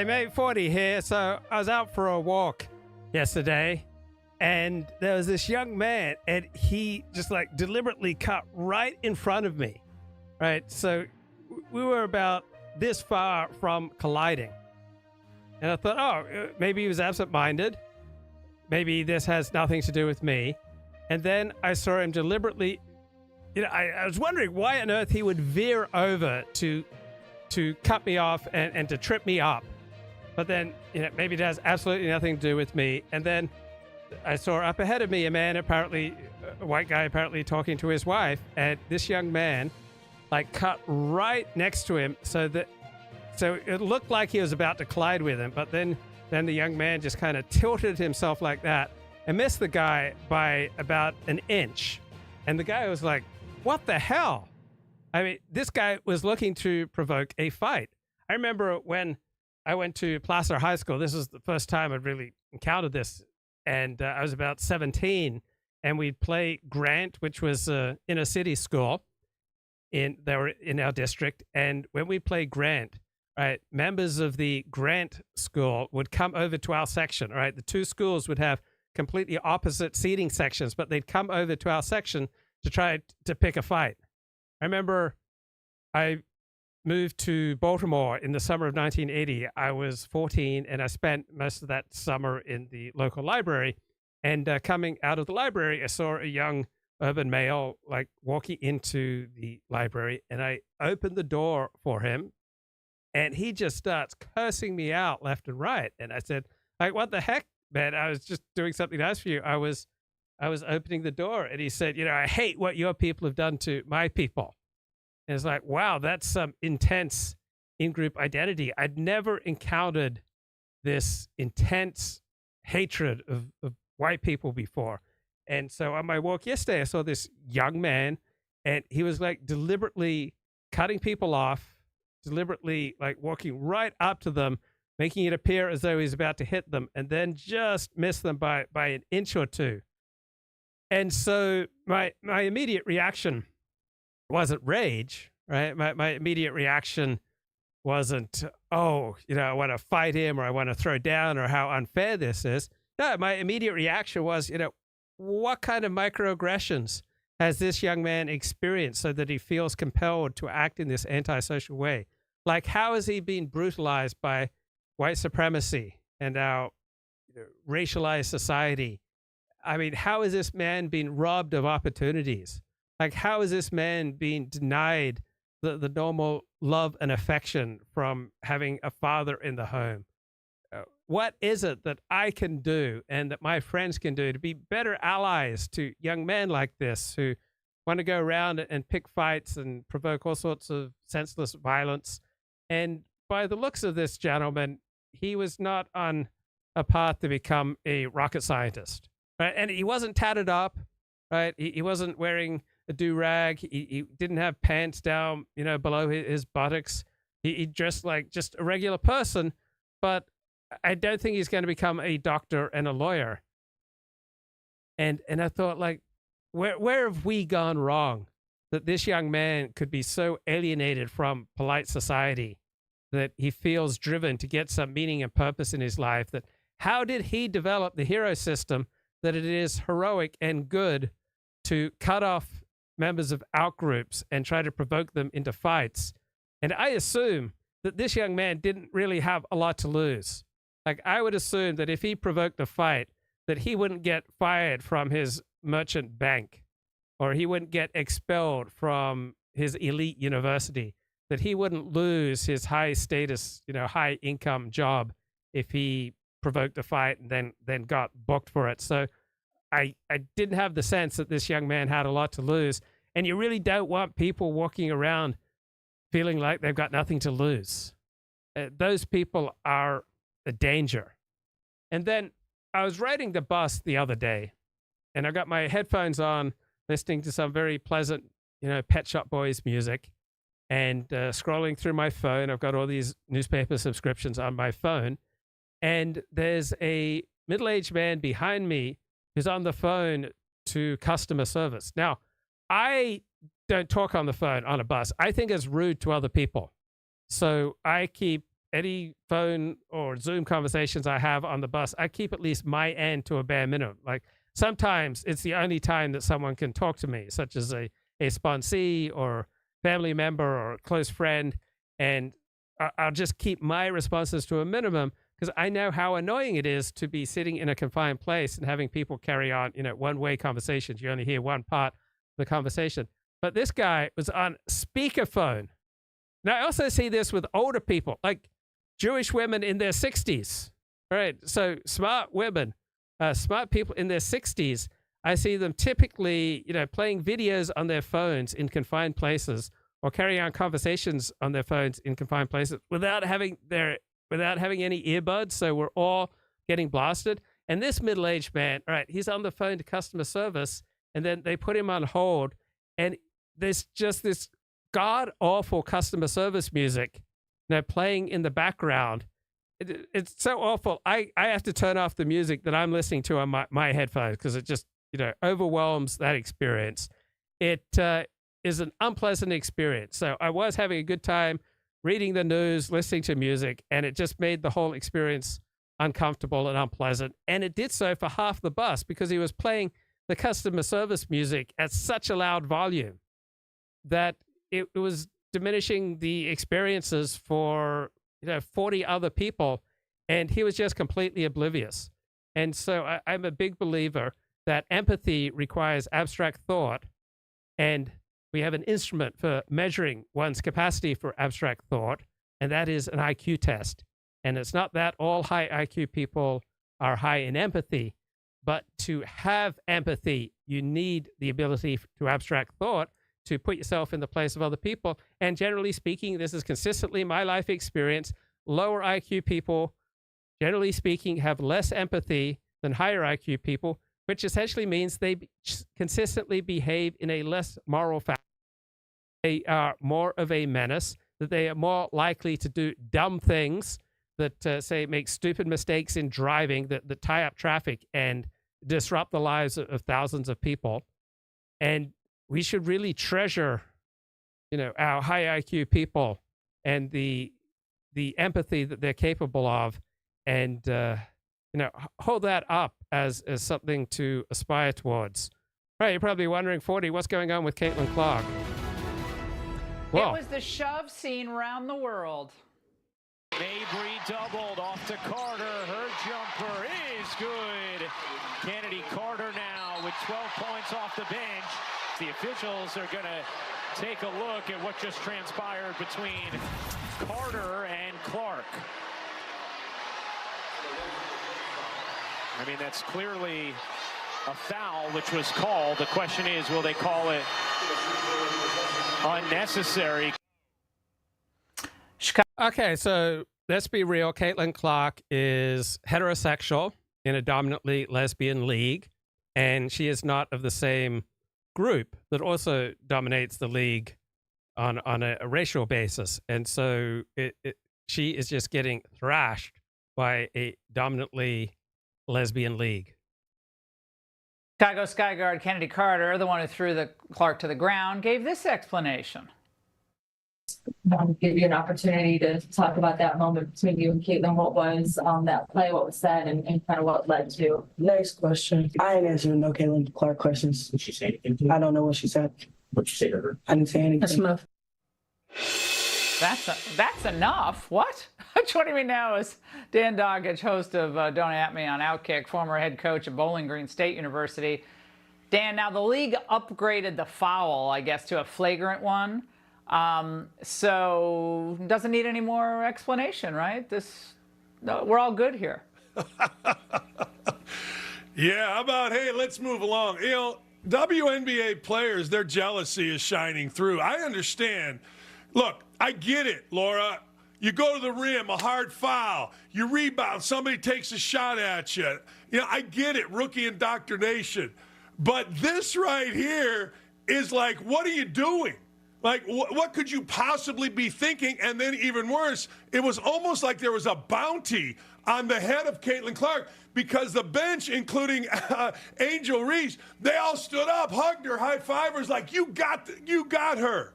Hi, mate, 40 here. So I was out for a walk yesterday, and there was this young man, and he just like deliberately cut right in front of me, right? So we were about this far from colliding. And I thought, oh, maybe he was absent-minded. Maybe this has nothing to do with me. And then I saw him deliberately, I was wondering why on earth he would veer over to cut me off and to trip me up. But then, maybe it has absolutely nothing to do with me. And then I saw up ahead of me a man, apparently, a white guy, apparently talking to his wife. And this young man, like, cut right next to him so it looked like he was about to collide with him. But then the young man just kind of tilted himself like that and missed the guy by about an inch. And the guy was like, what the hell? I mean, this guy was looking to provoke a fight. I remember when I went to Placer High School, this was the first time I'd really encountered this. And I was about 17, and we'd play Grant, which was in a city school. They were in our district. And when we played Grant, right, members of the Grant school would come over to our section, right? The two schools would have completely opposite seating sections, but they'd come over to our section to try to pick a fight. I remember I moved to Baltimore in the summer of 1980. I was 14, and I spent most of that summer in the local library. And coming out of the library, I saw a young urban male like walking into the library, and I opened the door for him, and he just starts cursing me out left and right. And I said, like, what the heck, man? I was just doing something nice for you. I was opening the door. And he said, I hate what your people have done to my people. And it's like, wow, that's some intense in-group identity. I'd never encountered this intense hatred of white people before. And so on my walk yesterday, I saw this young man, and he was like deliberately cutting people off, deliberately like walking right up to them, making it appear as though he's about to hit them, and then just miss them by an inch or two. And so my immediate reaction wasn't rage, right? My immediate reaction wasn't, I want to fight him, or I want to throw down, or how unfair this is. No, my immediate reaction was, what kind of microaggressions has this young man experienced so that he feels compelled to act in this antisocial way? Like, how is he being brutalized by white supremacy and our racialized society? I mean, how is this man being robbed of opportunities? Like, how is this man being denied the normal love and affection from having a father in the home? What is it that I can do and that my friends can do to be better allies to young men like this who want to go around and pick fights and provoke all sorts of senseless violence? And by the looks of this gentleman, he was not on a path to become a rocket scientist, right? And he wasn't tatted up, right? He wasn't wearing a do-rag. He didn't have pants down, below his buttocks. He dressed like just a regular person, but I don't think he's going to become a doctor and a lawyer. And I thought, like, where have we gone wrong that this young man could be so alienated from polite society that he feels driven to get some meaning and purpose in his life? That how did he develop the hero system that it is heroic and good to cut off members of outgroups and try to provoke them into fights? And I assume that this young man didn't really have a lot to lose. Like, I would assume that if he provoked a fight, that he wouldn't get fired from his merchant bank, or he wouldn't get expelled from his elite university, that he wouldn't lose his high status, high income job if he provoked a fight and then got booked for it. So I didn't have the sense that this young man had a lot to lose. And you really don't want people walking around feeling like they've got nothing to lose. Those people are a danger. And then I was riding the bus the other day, and I got my headphones on, listening to some very pleasant, Pet Shop Boys music, and scrolling through my phone. I've got all these newspaper subscriptions on my phone, and there's a middle-aged man behind me who's on the phone to customer service. Now, I don't talk on the phone on a bus. I think it's rude to other people. So I keep any phone or Zoom conversations I have on the bus, I keep at least my end to a bare minimum. Like sometimes it's the only time that someone can talk to me, such as a sponsee or family member or a close friend. And I'll just keep my responses to a minimum because I know how annoying it is to be sitting in a confined place and having people carry on, one-way conversations. You only hear one part of the conversation. But this guy was on speakerphone. Now, I also see this with older people, like Jewish women in their 60s. All right, so smart women, smart people in their 60s, I see them typically, playing videos on their phones in confined places or carrying on conversations on their phones in confined places without having any earbuds. So we're all getting blasted. And this middle-aged man, all right, he's on the phone to customer service, and then they put him on hold, and there's just this god-awful customer service music, playing in the background. It's so awful. I have to turn off the music that I'm listening to on my headphones because it just, overwhelms that experience. It is an unpleasant experience. So I was having a good time reading the news, listening to music, and it just made the whole experience uncomfortable and unpleasant. And it did so for half the bus because he was playing the customer service music at such a loud volume that it was diminishing the experiences for 40 other people, and he was just completely oblivious. And so I'm a big believer that empathy requires abstract thought, and we have an instrument for measuring one's capacity for abstract thought, and that is an IQ test. And it's not that all high IQ people are high in empathy, but to have empathy, you need the ability to abstract thought, to put yourself in the place of other people. And generally speaking, this is consistently my life experience. Lower IQ people, generally speaking, have less empathy than higher IQ people, which essentially means they consistently behave in a less moral fashion. They are more of a menace, that they are more likely to do dumb things that, say, make stupid mistakes in driving that tie up traffic and disrupt the lives of thousands of people. And we should really treasure, our high IQ people and the empathy that they're capable of, and hold that up as something to aspire towards. Right, you're probably wondering, 40, what's going on with Caitlin Clark? Well, it was the shove scene around the world. Mabry doubled off to Carter. Her jumper is good. Kennedy Carter now with 12 points off the bench. The officials are going to take a look at what just transpired between Carter and Clark. I mean, that's clearly a foul, which was called. The question is, will they call it unnecessary? Okay, so let's be real. Caitlin Clark is heterosexual in a dominantly lesbian league, and she is not of the same group that also dominates the league on a racial basis. And so she is just getting thrashed by a dominantly lesbian league. Chicago Sky Guard Kennedy Carter, the one who threw the Clark to the ground, gave this explanation. Give you an opportunity to talk about that moment between you and Caitlin. What was that play, what was said, and kind of what led to? Next question. I ain't answering no Caitlin Clark questions. Did she say anything? I don't know what she said. What'd you say to her? I didn't say anything. That's enough. That's enough. What? Joining me now is Dan Doggett, host of Don't At Me on Outkick, former head coach at Bowling Green State University. Dan, now the league upgraded the foul, I guess, to a flagrant one. So doesn't need any more explanation, right? We're all good here. Yeah, how about, hey, let's move along. WNBA players, their jealousy is shining through. I understand. Look, I get it, Laura. You go to the rim, a hard foul. You rebound, somebody takes a shot at you. I get it, rookie indoctrination. But this right here is like, what are you doing? Like, what could you possibly be thinking? And then even worse, it was almost like there was a bounty on the head of Caitlin Clark because the bench, including Angel Reese, they all stood up, hugged her, high-fivers, like, you got her.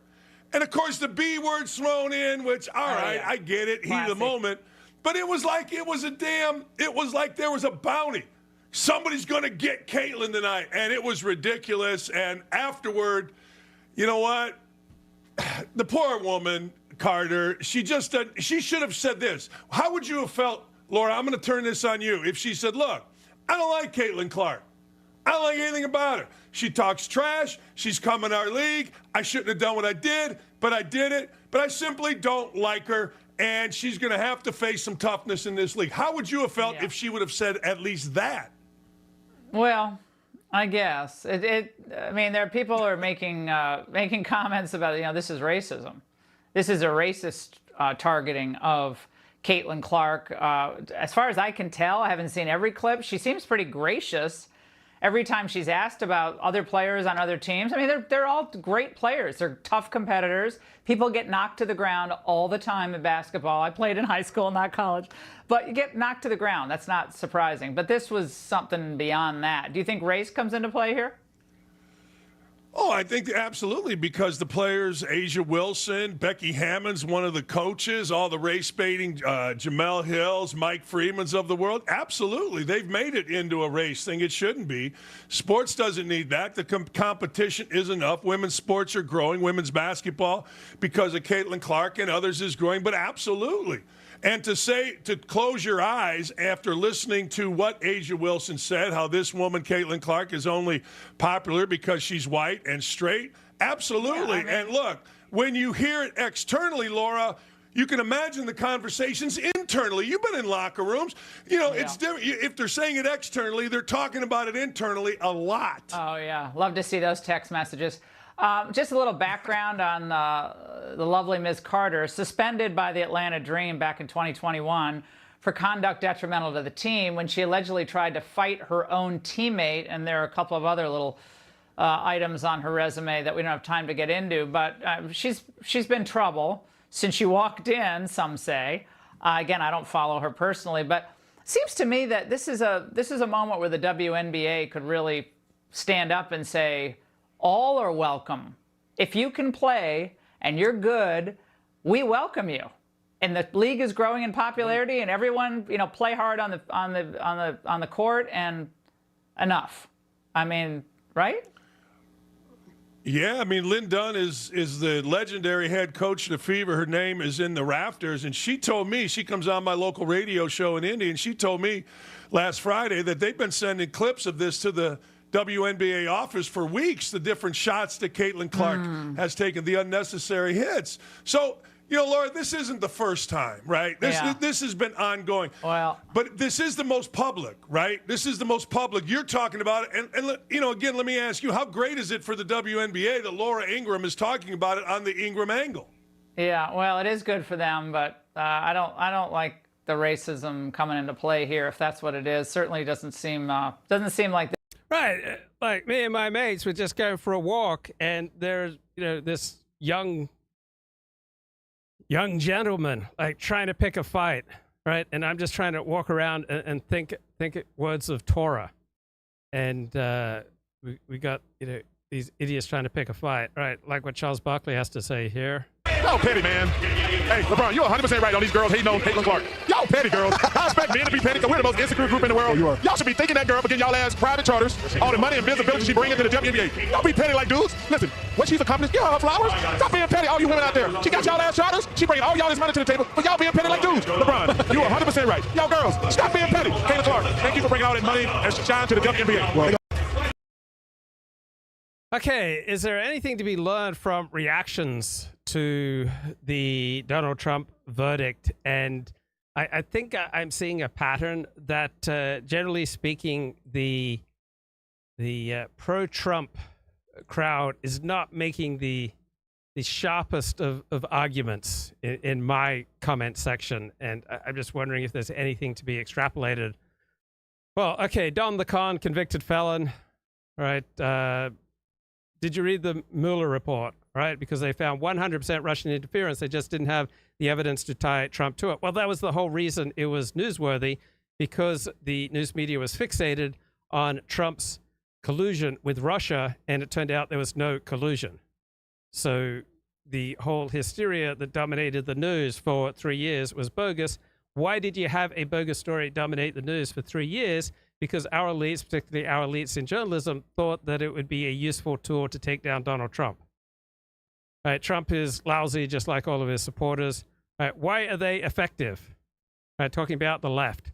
And of course, the B word's thrown in, which, all right, yeah. I get it, heat of the Classic. moment. But it was like there was a bounty. Somebody's going to get Caitlyn tonight. And it was ridiculous. And afterward, you know what? The poor woman, Carter, she should have said this. How would you have felt, Laura? I'm going to turn this on you. If she said, look, I don't like Caitlyn Clark. I don't like anything about her. She talks trash. She's come in our league. I shouldn't have done what I did, but I did it. But I simply don't like her, and she's going to have to face some toughness in this league. How would you have felt if she would have said at least that? Well, I guess I mean, there are people who are making comments about, this is racism. This is a racist targeting of Caitlyn Clark. As far as I can tell, I haven't seen every clip. She seems pretty gracious every time she's asked about other players on other teams. I mean, they're all great players. They're tough competitors. People get knocked to the ground all the time in basketball. I played in high school, not college. But you get knocked to the ground. That's not surprising. But this was something beyond that. Do you think race comes into play here? Oh, I think absolutely, because the players, Asia Wilson, Becky Hammond's one of the coaches, all the race-baiting Jamel Hills, Mike Freeman's of the world, absolutely. They've made it into a race thing. It shouldn't be. Sports doesn't need that. The competition is enough. Women's sports are growing. Women's basketball, because of Caitlyn Clark and others, is growing, but absolutely. And to close your eyes after listening to what Asia Wilson said, how this woman, Caitlyn Clark, is only popular because she's white and straight, absolutely. Yeah, and look, when you hear it externally, Laura, you can imagine the conversations internally. You've been in locker rooms. It's different. If they're saying it externally, they're talking about it internally a lot. Oh, yeah. Love to see those text messages. Just a little background on the lovely Ms. Carter, suspended by the Atlanta Dream back in 2021 for conduct detrimental to the team when she allegedly tried to fight her own teammate. And there are a couple of other little items on her resume that we don't have time to get into. But she's been trouble since she walked in, some say. Again, I don't follow her personally, but it seems to me that this is a moment where the WNBA could really stand up and say, all are welcome. If you can play and you're good, we welcome you. And the league is growing in popularity, and everyone, play hard on the court, and enough. I mean, right? Yeah, I mean, Lynn Dunn is the legendary head coach of the Fever. Her name is in the rafters, and she told me, she comes on my local radio show in Indy, and she told me last Friday that they've been sending clips of this to the WNBA office for weeks, the different shots that Caitlyn Clark has taken, the unnecessary hits. So, Laura, this isn't the first time, right? This has been ongoing. Well, but this is the most public, right? This is the most public. You're talking about it. And again, let me ask you, how great is it for the WNBA that Laura Ingraham is talking about it on the Ingram angle? Yeah, well, it is good for them, but I don't like the racism coming into play here, if that's what it is. Certainly doesn't seem like Right. Like me and my mates would just go for a walk, and there's, this young gentleman like trying to pick a fight, right? And I'm just trying to walk around and think words of Torah. And we got, these idiots trying to pick a fight, right? Like what Charles Barkley has to say here. Y'all petty, man. Hey, LeBron, you're 100% right on these girls hating on Caitlyn Clark. Y'all petty, girls. I expect men to be petty because we're the most insecure group in the world. Y'all should be thinking that girl for getting y'all ass private charters, all the money and visibility she brings into the WNBA. Y'all be petty like dudes. Listen, what she's accomplished, give her flowers. Stop being petty, all you women out there. She got y'all ass charters. She bringing all y'all this money to the table, but y'all being petty like dudes. LeBron, you are 100% right. Y'all girls, stop being petty. Caitlyn Clark, thank you for bringing all that money and shine to the WNBA. Okay, is there anything to be learned from reactions to the Donald Trump verdict? And I think I'm seeing a pattern that, generally speaking, the pro-Trump crowd is not making the sharpest of arguments in my comment section. And I'm just wondering if there's anything to be extrapolated. Well, okay, Don the Con, convicted felon, right? Did you read the Mueller report, right? Because they found 100% Russian interference. They just didn't have the evidence to tie Trump to it. Well, that was the whole reason it was newsworthy, because the news media was fixated on Trump's collusion with Russia, and it turned out there was no collusion. So the whole hysteria that dominated the news for 3 years was bogus. Why did you have a bogus story dominate the news for 3 years? Because our elites, particularly our elites in journalism, thought that it would be a useful tool to take down Donald Trump. Right, Trump is lousy, just like all of his supporters. Right, why are they effective? Right, talking about the left.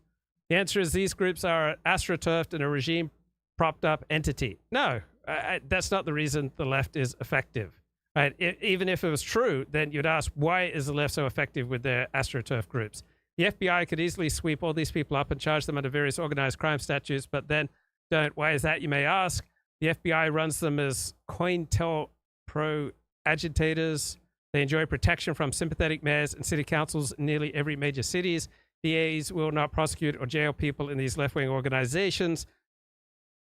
The answer is these groups are astroturfed and a regime propped up entity. No, that's not the reason the left is effective. Right? Even if it was true, then you'd ask, why is the left so effective with their astroturf groups? The FBI could easily sweep all these people up and charge them under various organized crime statutes, but then don't. Why is that, you may ask? The FBI runs them as COINTELPRO agitators. They enjoy protection from sympathetic mayors and city councils in nearly every major cities. DAs will not prosecute or jail people in these left-wing organizations,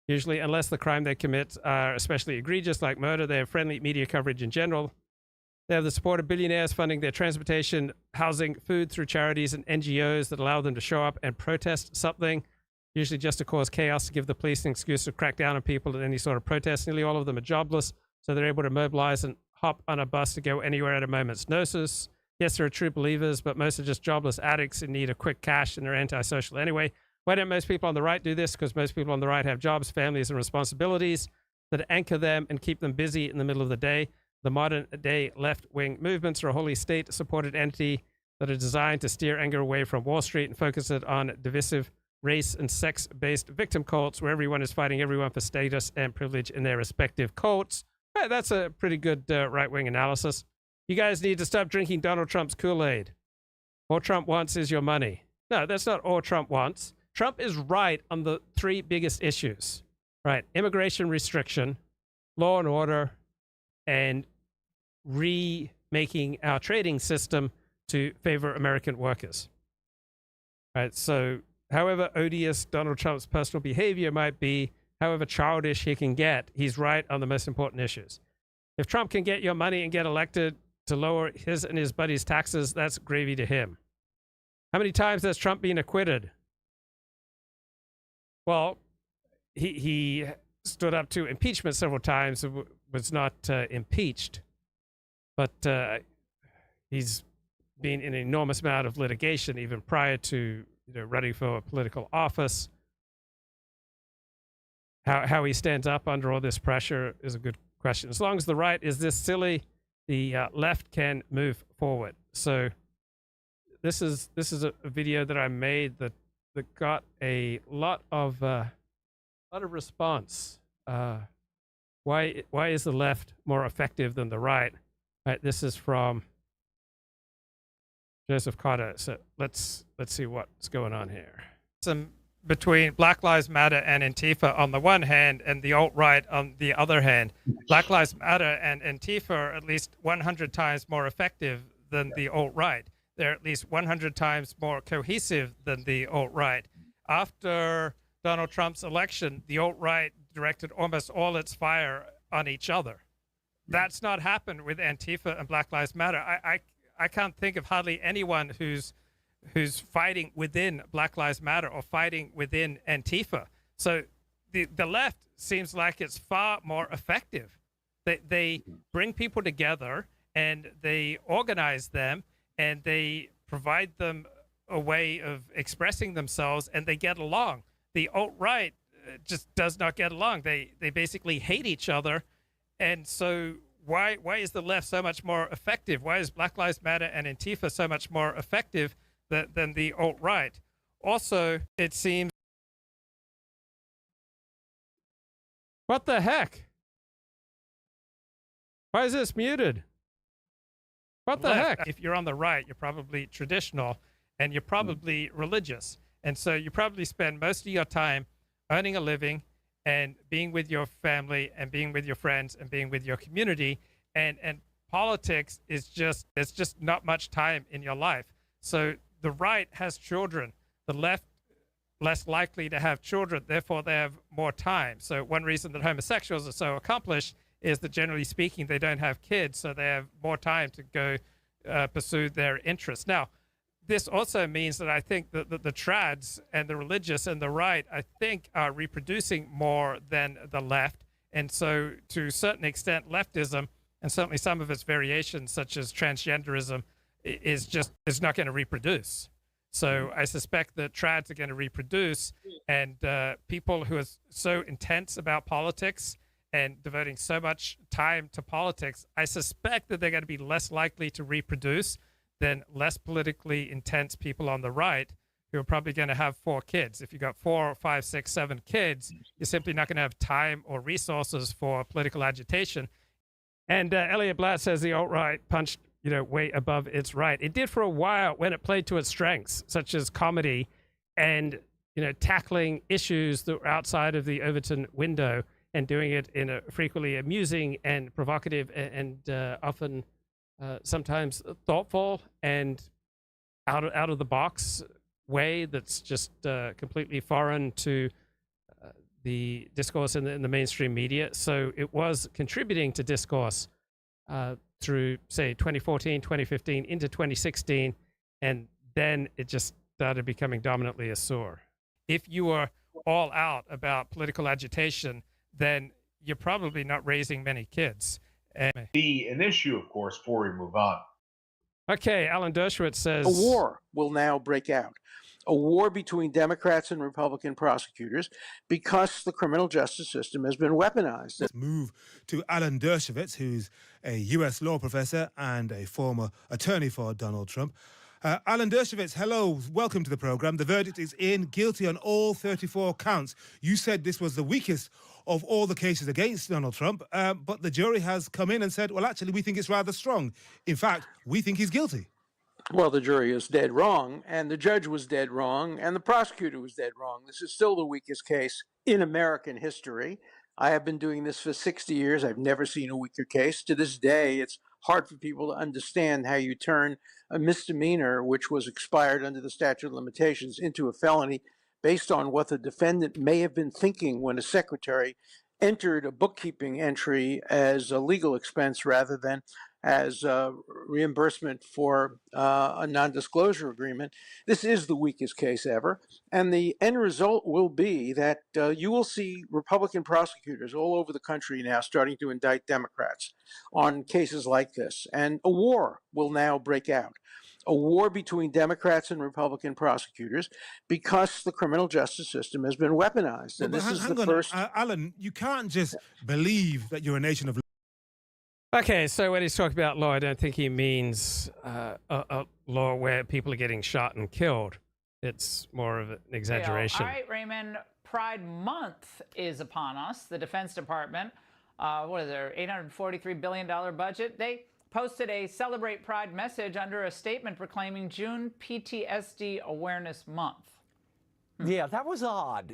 usually unless the crime they commit are especially egregious, like murder. They have friendly media coverage in general. They have the support of billionaires funding their transportation, housing, food through charities and NGOs that allow them to show up and protest something, usually just to cause chaos, to give the police an excuse to crack down on people in any sort of protest. Nearly all of them are jobless, so they're able to mobilize and hop on a bus to go anywhere at a moment's notice. Yes, there are true believers, but most are just jobless addicts in need of quick cash, and they're antisocial anyway. Why don't most people on the right do this? Because most people on the right have jobs, families, and responsibilities that anchor them and keep them busy in the middle of the day. The modern-day left-wing movements are a wholly state-supported entity that are designed to steer anger away from Wall Street and focus it on divisive race and sex-based victim cults where everyone is fighting everyone for status and privilege in their respective cults. Right, that's a pretty good right-wing analysis. You guys need to stop drinking Donald Trump's Kool-Aid. All Trump wants is your money. No, that's not all Trump wants. Trump is right on the three biggest issues. Right, immigration restriction, law and order, and remaking our trading system to favor American workers. Right, so however odious Donald Trump's personal behavior might be, however childish he can get, he's right on the most important issues. If Trump can get your money and get elected to lower his and his buddies' taxes, that's gravy to him. How many times has Trump been acquitted? Well, he stood up to impeachment several times, was not impeached, but he's been in an enormous amount of litigation even prior to running for a political office. How he stands up under all this pressure is a good question. As long as the right is this silly, the left can move forward. So this is a video that I made that got a lot of response. Why is the left more effective than the right? Right, this is from Joseph Carter. So let's see what's going on here. Some between Black Lives Matter and Antifa on the one hand and the alt-right on the other hand. Black Lives Matter and Antifa are at least 100 times more effective than the alt-right. They're at least 100 times more cohesive than the alt-right. After Donald Trump's election, the alt-right directed almost all its fire on each other. That's not happened with Antifa and Black Lives Matter. I can't think of hardly anyone who's fighting within Black Lives Matter or fighting within Antifa. So the left seems like it's far more effective. They bring people together and they organize them and they provide them a way of expressing themselves and they get along. The alt-right just does not get along. They basically hate each other. And so why is the left so much more effective? Why is Black Lives Matter and Antifa so much more effective than the alt-right? Also, it seems... What the heck? Why is this muted? What the heck? If you're on the right, you're probably traditional and you're probably religious. And so you probably spend most of your time earning a living and being with your family and being with your friends and being with your community. And politics is just, there's just not much time in your life. So the right has children, the left less likely to have children, therefore they have more time. So one reason that homosexuals are so accomplished is that generally speaking, they don't have kids, so they have more time to go pursue their interests. Now, this also means that I think that the trads and the religious and the right, I think, are reproducing more than the left. And so to a certain extent, leftism and certainly some of its variations, such as transgenderism, is not going to reproduce. So I suspect that trads are going to reproduce, and people who are so intense about politics and devoting so much time to politics, I suspect that they're going to be less likely to reproduce than less politically intense people on the right who are probably going to have 4 kids. If you've got 4 or 5, 6, 7 kids, you're simply not going to have time or resources for political agitation. And Elliot Blatt says the alt-right punched, way above its right. It did for a while when it played to its strengths, such as comedy and, tackling issues that were outside of the Overton window and doing it in a frequently amusing and provocative and often sometimes thoughtful and out of the box way that's just completely foreign to the discourse in the mainstream media. So it was contributing to discourse through, say, 2014, 2015 into 2016, and then it just started becoming dominantly a sore. If you are all out about political agitation, then you're probably not raising many kids. Be an issue, of course, before we move on. Okay, Alan Dershowitz says... A war will now break out. A war between Democrats and Republican prosecutors because the criminal justice system has been weaponized. Let's move to Alan Dershowitz, who's a U.S. law professor and a former attorney for Donald Trump. Alan Dershowitz, hello. Welcome to the program. The verdict is in, guilty on all 34 counts. You said this was the weakest of all the cases against Donald Trump, but the jury has come in and said, well, actually, we think it's rather strong. In fact, we think he's guilty. Well, the jury is dead wrong, and the judge was dead wrong, and the prosecutor was dead wrong. This is still the weakest case in American history. I have been doing this for 60 years. I've never seen a weaker case. To this day, it's hard for people to understand how you turn a misdemeanor, which was expired under the statute of limitations, into a felony based on what the defendant may have been thinking when a secretary entered a bookkeeping entry as a legal expense rather than as reimbursement for a non-disclosure agreement. This is the weakest case ever. And the end result will be that you will see Republican prosecutors all over the country now starting to indict Democrats on cases like this. And a war will now break out. A war between Democrats and Republican prosecutors because the criminal justice system has been weaponized. And this is the first... Alan, you can't just believe that you're a nation of... Okay, so when he's talking about law, I don't think he means a law where people are getting shot and killed. It's more of an exaggeration. All right, Raymond, Pride Month is upon us. The Defense Department, what is their $843 billion budget? They posted a Celebrate Pride message under a statement proclaiming June PTSD Awareness Month. Yeah, that was odd.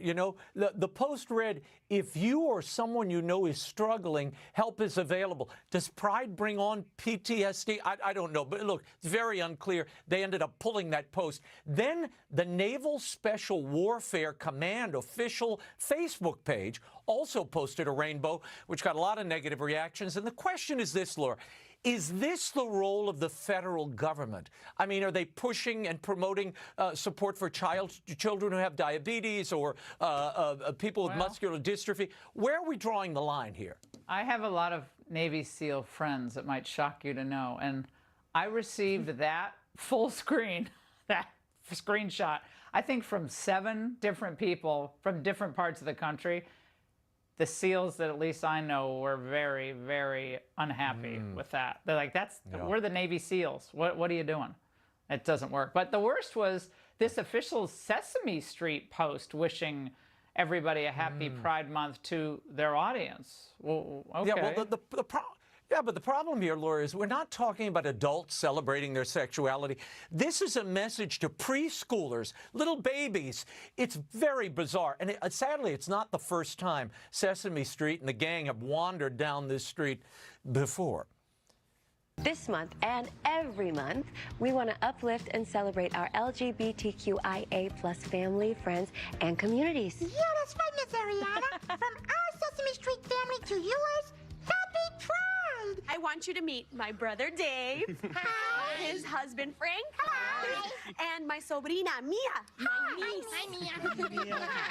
The post read, if you or someone you know is struggling, help is available. Does Pride bring on PTSD? I don't know. But look, it's very unclear. They ended up pulling that post. Then the Naval Special Warfare Command official Facebook page also posted a rainbow, which got a lot of negative reactions. And the question is this, Laura. Is this the role of the federal government? I mean, are they pushing and promoting support for children who have diabetes or people with muscular dystrophy? Where are we drawing the line here? I have a lot of Navy SEAL friends that might shock you to know, and I received that full screen, that screenshot, I think from 7 different people from different parts of the country. The SEALs that at least I know were very, very unhappy with that. They're like, we're the Navy SEALs. What are you doing? It doesn't work. But the worst was this official Sesame Street post wishing everybody a happy Pride Month to their audience. Well, okay. Yeah, well, but the problem here, Laura, is we're not talking about adults celebrating their sexuality. This is a message to preschoolers, little babies. It's very bizarre. And sadly, it's not the first time Sesame Street and the gang have wandered down this street before. This month and every month, we want to uplift and celebrate our LGBTQIA+ family, friends, and communities. Yeah, that's right, Miss Ariana. From our Sesame Street family to yours, happy Pride! I want you to meet my brother Dave. Hi. His husband Frank. Hi. And my sobrina Mia. Hi. My niece. Hi, Mia.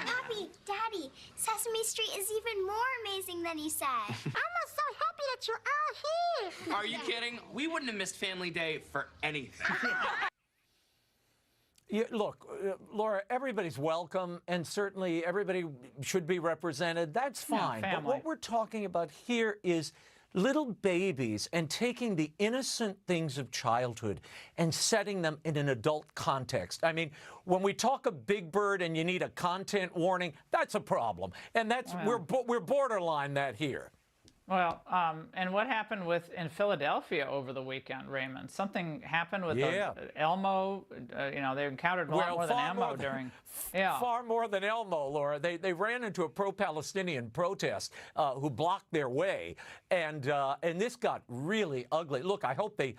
Papi, Daddy, Sesame Street is even more amazing than he said. I'm so happy to that you're all here. Are you kidding? We wouldn't have missed Family Day for anything. Look, Laura, everybody's welcome, and certainly everybody should be represented. That's fine. But what we're talking about here is little babies and taking the innocent things of childhood and setting them in an adult context. I mean, when we talk of Big Bird and you need a content warning, that's a problem. And that's we're borderline that here. Well, and what happened in Philadelphia over the weekend, Raymond? Something happened with Elmo. They encountered a lot more than Elmo during. Far more than Elmo, Laura. They ran into a pro-Palestinian protest who blocked their way, and this got really ugly. Look, I hope they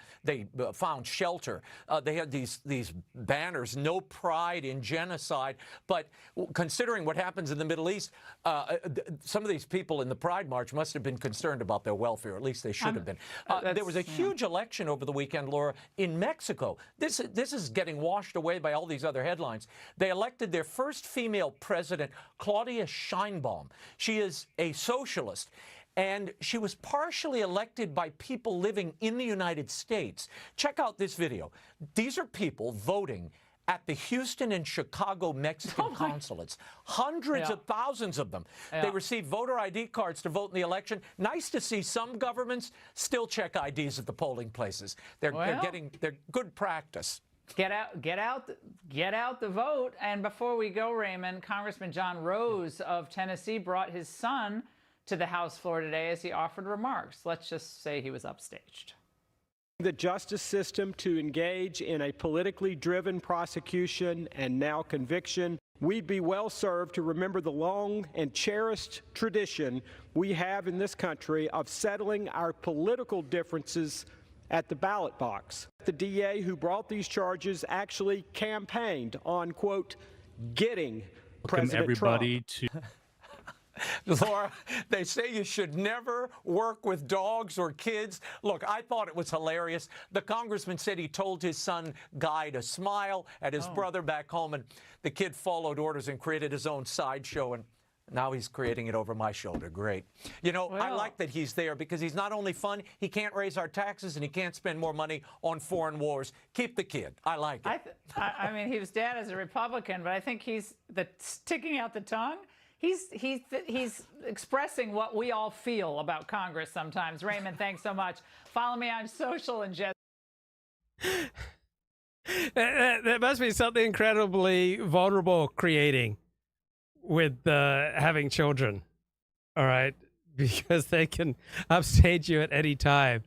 found shelter. They had these banners, "No pride in genocide." But considering what happens in the Middle East, some of these people in the Pride March must have been concerned about their welfare. At least they should have been. There was a huge election over the weekend, Laura, in Mexico. This is getting washed away by all these other headlines. They elected their first female president, Claudia Sheinbaum. She is a socialist, and she was partially elected by people living in the United States. Check out this video. These are people voting at the Houston and Chicago Mexican consulates. Hundreds of thousands of them. They received voter ID cards to vote in the election. Nice to see some governments still check IDs at the polling places. They're good practice. Get out the vote. And before we go, Raymond, Congressman John Rose of Tennessee brought his son to the House floor today as he offered remarks. Let's just say he was upstaged. The justice system to engage in a politically driven prosecution and now conviction. We'd be well served to remember the long and cherished tradition we have in this country of settling our political differences at the ballot box. The DA who brought these charges actually campaigned on, quote, getting President Trump. Laura, they say you should never work with dogs or kids. Look, I thought it was hilarious. The congressman said he told his son Guy to smile at his brother back home, and the kid followed orders and created his own sideshow, and now he's creating it over my shoulder. Great. I like that he's there because he's not only fun, he can't raise our taxes and he can't spend more money on foreign wars. Keep the kid. I like it. I mean, his dad is a Republican, but I think he's sticking out the tongue. He's expressing what we all feel about Congress sometimes. Raymond, thanks so much. Follow me on social and just. There must be something incredibly vulnerable creating with having children. All right, because they can upstage you at any time.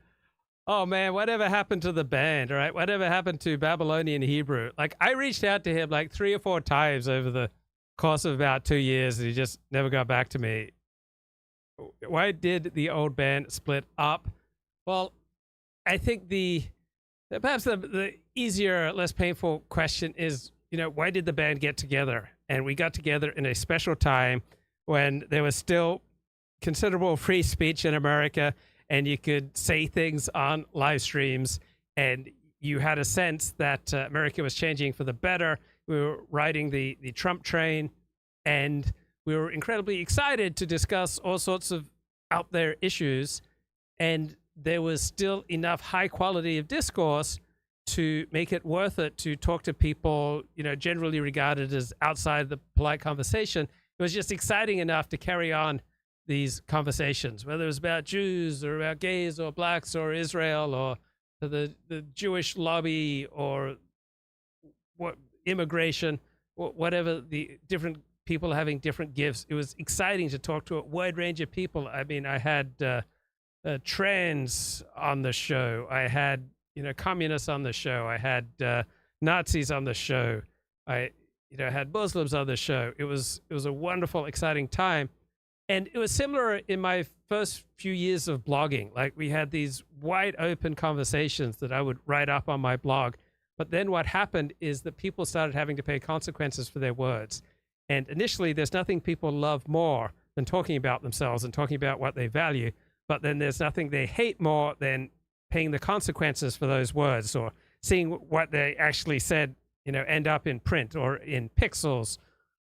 Oh man, whatever happened to the band? All right, whatever happened to Babylonian Hebrew? Like I reached out to him like 3 or 4 times over the course of about 2 years, and he just never got back to me. Why did the old band split up? Well, I think perhaps the easier, less painful question is, why did the band get together? And we got together in a special time when there was still considerable free speech in America, and you could say things on live streams, and you had a sense that America was changing for the better. We were riding the Trump train, and we were incredibly excited to discuss all sorts of out there issues. And there was still enough high quality of discourse to make it worth it to talk to people, generally regarded as outside the polite conversation. It was just exciting enough to carry on these conversations, whether it was about Jews or about gays or blacks or Israel or the Jewish lobby or immigration, whatever, the different people having different gifts. It was exciting to talk to a wide range of people. I mean, I had trans on the show. I had, communists on the show. I had Nazis on the show. I had Muslims on the show. It was a wonderful, exciting time. And it was similar in my first few years of blogging. Like we had these wide open conversations that I would write up on my blog. But then what happened is that people started having to pay consequences for their words. And initially, there's nothing people love more than talking about themselves and talking about what they value. But then there's nothing they hate more than paying the consequences for those words or seeing what they actually said, end up in print or in pixels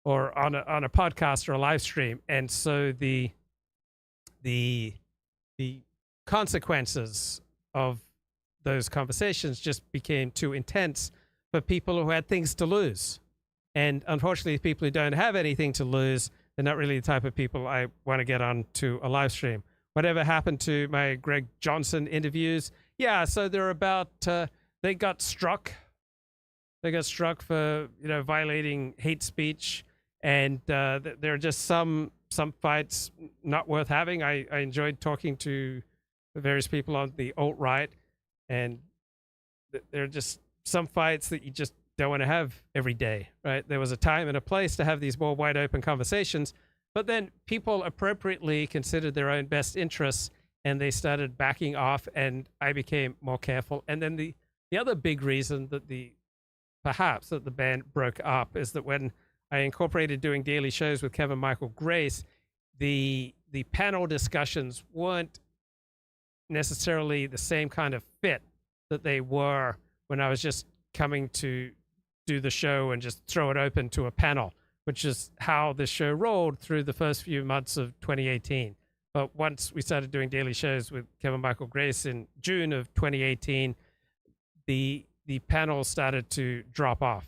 or on a podcast or a live stream. And so the consequences of those conversations just became too intense for people who had things to lose. And unfortunately, people who don't have anything to lose, they're not really the type of people I want to get on to a live stream. Whatever happened to my Greg Johnson interviews? Yeah, so they're about, they got struck. They got struck for, violating hate speech. And there are just some fights not worth having. I enjoyed talking to various people on the alt-right. And there are just some fights that you just don't want to have every day, right? There was a time and a place to have these more wide open conversations, but then people appropriately considered their own best interests and they started backing off, and I became more careful. And then the other big reason that perhaps the band broke up is that when I incorporated doing daily shows with Kevin Michael Grace, the panel discussions weren't necessarily the same kind of fit that they were when I was just coming to do the show and just throw it open to a panel, which is how the show rolled through the first few months of 2018. But once we started doing daily shows with Kevin Michael Grace in June of 2018, the panel started to drop off.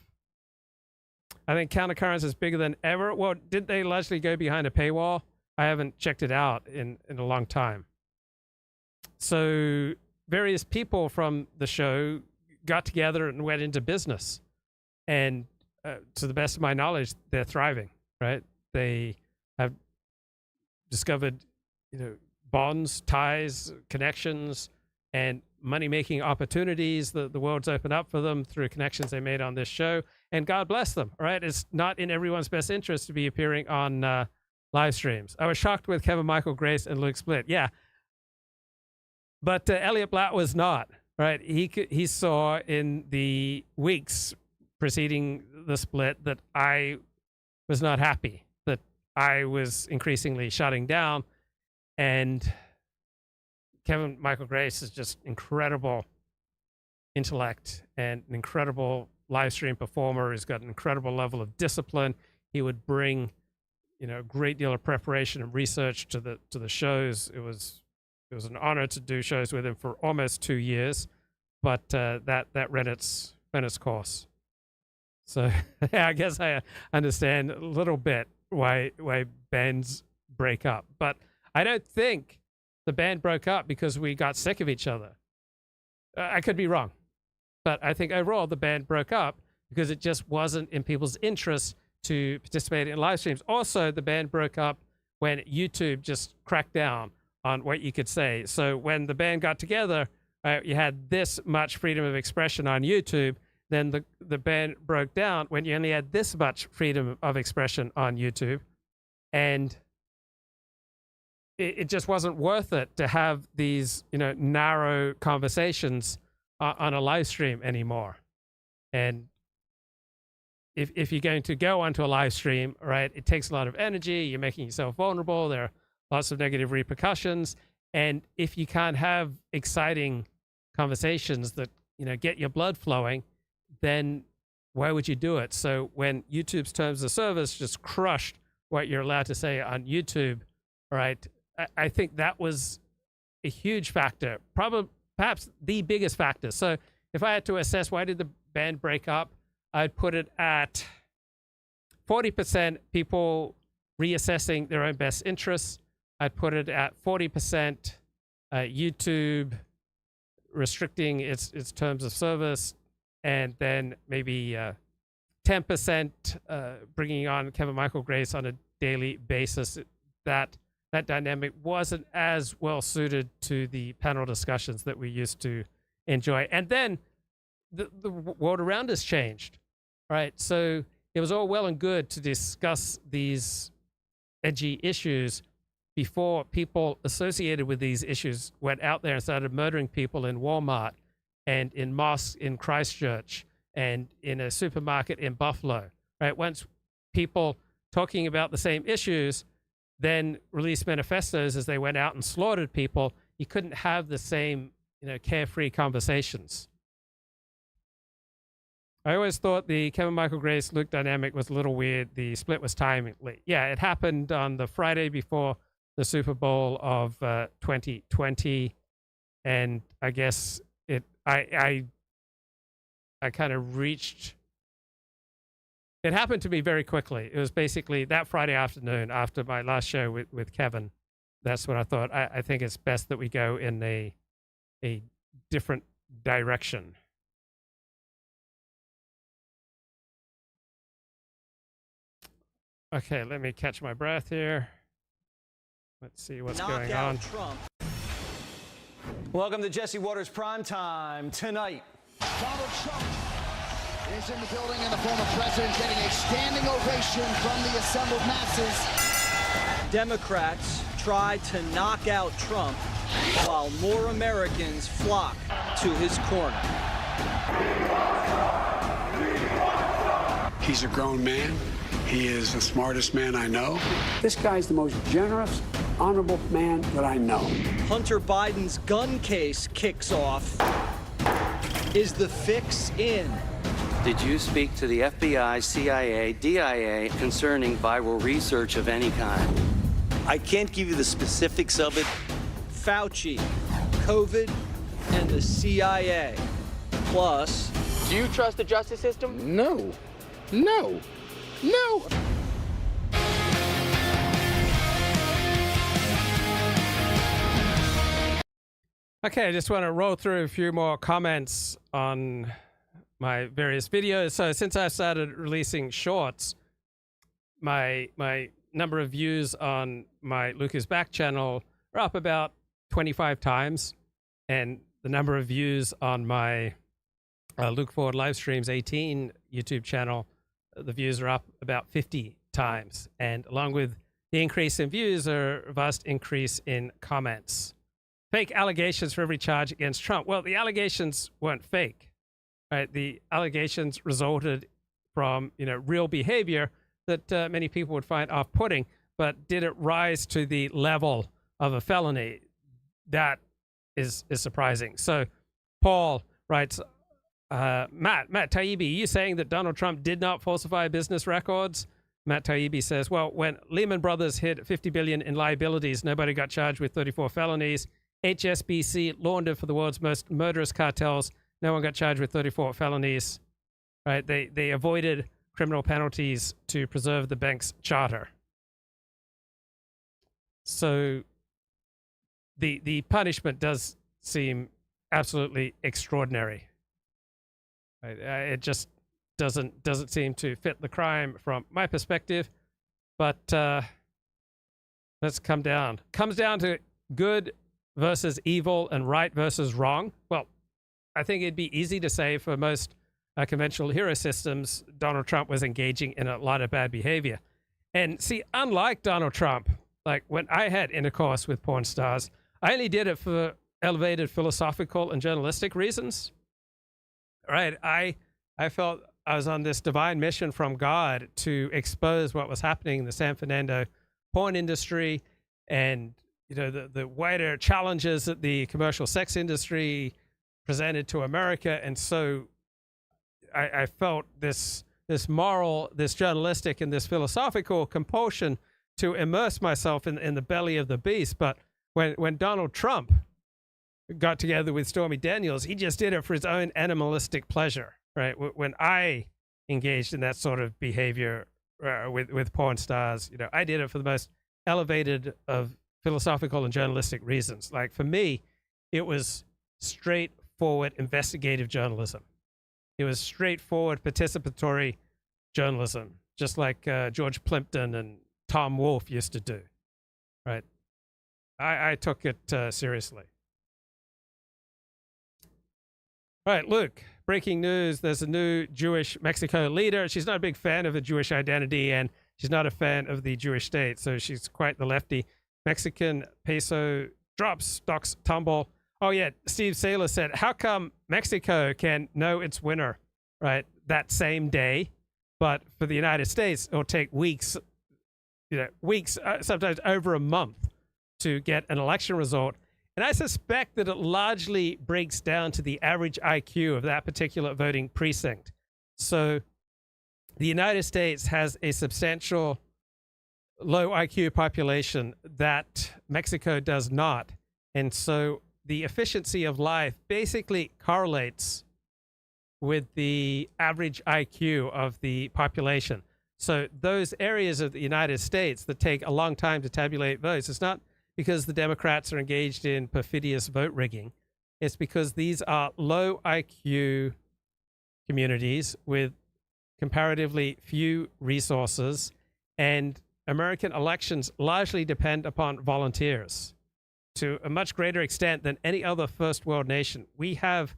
I think Countercurrents is bigger than ever. Well, did they largely go behind a paywall? I haven't checked it out in a long time. So various people from the show got together and went into business. And to the best of my knowledge, they're thriving, right? They have discovered, bonds, ties, connections, and money-making opportunities. The world's opened up for them through connections they made on this show. And God bless them, all right? It's not in everyone's best interest to be appearing on live streams. I was shocked with Kevin Michael Grace and Luke Split. Yeah. But Elliot Blatt was not, right? He saw in the weeks preceding the split that I was not happy, that I was increasingly shutting down. And Kevin Michael Grace is just incredible intellect and an incredible live stream performer. He's got an incredible level of discipline. He would bring, a great deal of preparation and research to the shows. It was an honor to do shows with him for almost 2 years, but that ran its course. So yeah, I guess I understand a little bit why bands break up, but I don't think the band broke up because we got sick of each other. I could be wrong, but I think overall the band broke up because it just wasn't in people's interest to participate in live streams. Also, the band broke up when YouTube just cracked down on what you could say. So when the band got together, you had this much freedom of expression on YouTube. Then the band broke down when you only had this much freedom of expression on YouTube. And it just wasn't worth it to have these, narrow conversations on a live stream anymore. And if you're going to go onto a live stream, right, it takes a lot of energy. You're making yourself vulnerable. There are lots of negative repercussions. And if you can't have exciting conversations that, get your blood flowing, then why would you do it? So when YouTube's terms of service just crushed what you're allowed to say on YouTube, right, I think that was a huge factor, perhaps the biggest factor. So if I had to assess why did the band break up, I'd put it at 40% people reassessing their own best interests. I'd put it at 40% YouTube restricting its terms of service, and then maybe 10% bringing on Kevin Michael Grace on a daily basis. That dynamic wasn't as well suited to the panel discussions that we used to enjoy. And then the world around us changed, right? So it was all well and good to discuss these edgy issues before people associated with these issues went out there and started murdering people in Walmart and in mosques in Christchurch and in a supermarket in Buffalo, right? Once people talking about the same issues then released manifestos as they went out and slaughtered people, you couldn't have the same, carefree conversations. I always thought the Kevin Michael Grace Luke dynamic was a little weird. The split was timely. Yeah, it happened on the Friday before the Super Bowl of 2020. And I guess I kind of reached. It happened to me very quickly. It was basically that Friday afternoon after my last show with Kevin. That's when I thought, I think it's best that we go in a different direction. Okay, let me catch my breath here. Let's see what's going on. Trump. Welcome to Jesse Waters Primetime tonight. Donald Trump is in the building, and the former president getting a standing ovation from the assembled masses. Democrats try to knock out Trump while more Americans flock to his corner. He's a grown man. He is the smartest man I know. This guy's the most generous, honorable man that I know. Hunter Biden's gun case kicks off. Is the fix in? Did you speak to the FBI, CIA, DIA concerning viral research of any kind? I can't give you the specifics of it. Fauci, COVID, and the CIA. Plus, Do you trust the justice system? No. Okay, I just want to roll through a few more comments on my various videos. So since I started releasing shorts, my number of views on my Luke is Back channel are up about 25 times. And the number of views on my Luke Forward live streams 18 YouTube channel, the views are up about 50 times. And along with the increase in views are a vast increase in comments. Fake allegations for every charge against Trump. Well, the allegations weren't fake, right? The allegations resulted from, real behavior that many people would find off-putting, but did it rise to the level of a felony? That is surprising. So Paul writes, Matt Taibbi, are you saying that Donald Trump did not falsify business records? Matt Taibbi says, well, when Lehman Brothers hit $50 billion in liabilities, nobody got charged with 34 felonies. HSBC laundered for the world's most murderous cartels. No one got charged with 34 felonies. Right? They avoided criminal penalties to preserve the bank's charter. So the punishment does seem absolutely extraordinary. Right? It just doesn't seem to fit the crime from my perspective. But let's come down. Comes down to good versus evil and right versus wrong. Well, I think it'd be easy to say for most conventional hero systems, Donald Trump was engaging in a lot of bad behavior. And see, unlike Donald Trump, like when I had intercourse with porn stars, I only did it for elevated philosophical and journalistic reasons. Right? I felt I was on this divine mission from God to expose what was happening in the San Fernando porn industry and the wider challenges that the commercial sex industry presented to America. And so I felt this moral, this journalistic, and this philosophical compulsion to immerse myself in the belly of the beast. But when Donald Trump got together with Stormy Daniels, he just did it for his own animalistic pleasure, right? When I engaged in that sort of behavior with porn stars, I did it for the most elevated of philosophical and journalistic reasons. Like for me, it was straightforward investigative journalism. It was straightforward participatory journalism, just like George Plimpton and Tom Wolfe used to do, right? I took it seriously. All right, Luke, breaking news. There's a new Jewish Mexico leader. She's not a big fan of the Jewish identity, and she's not a fan of the Jewish state, so she's quite the lefty. Mexican peso drops, stocks tumble. Oh, yeah, Steve Saylor said, how come Mexico can know its winner, right, that same day, but for the United States, it'll take weeks, sometimes over a month to get an election result? And I suspect that it largely breaks down to the average IQ of that particular voting precinct. So the United States has a substantial low IQ population that Mexico does not. And so the efficiency of life basically correlates with the average IQ of the population. So those areas of the United States that take a long time to tabulate votes, it's not because the Democrats are engaged in perfidious vote rigging. It's because these are low IQ communities with comparatively few resources, and American elections largely depend upon volunteers to a much greater extent than any other first world nation. We have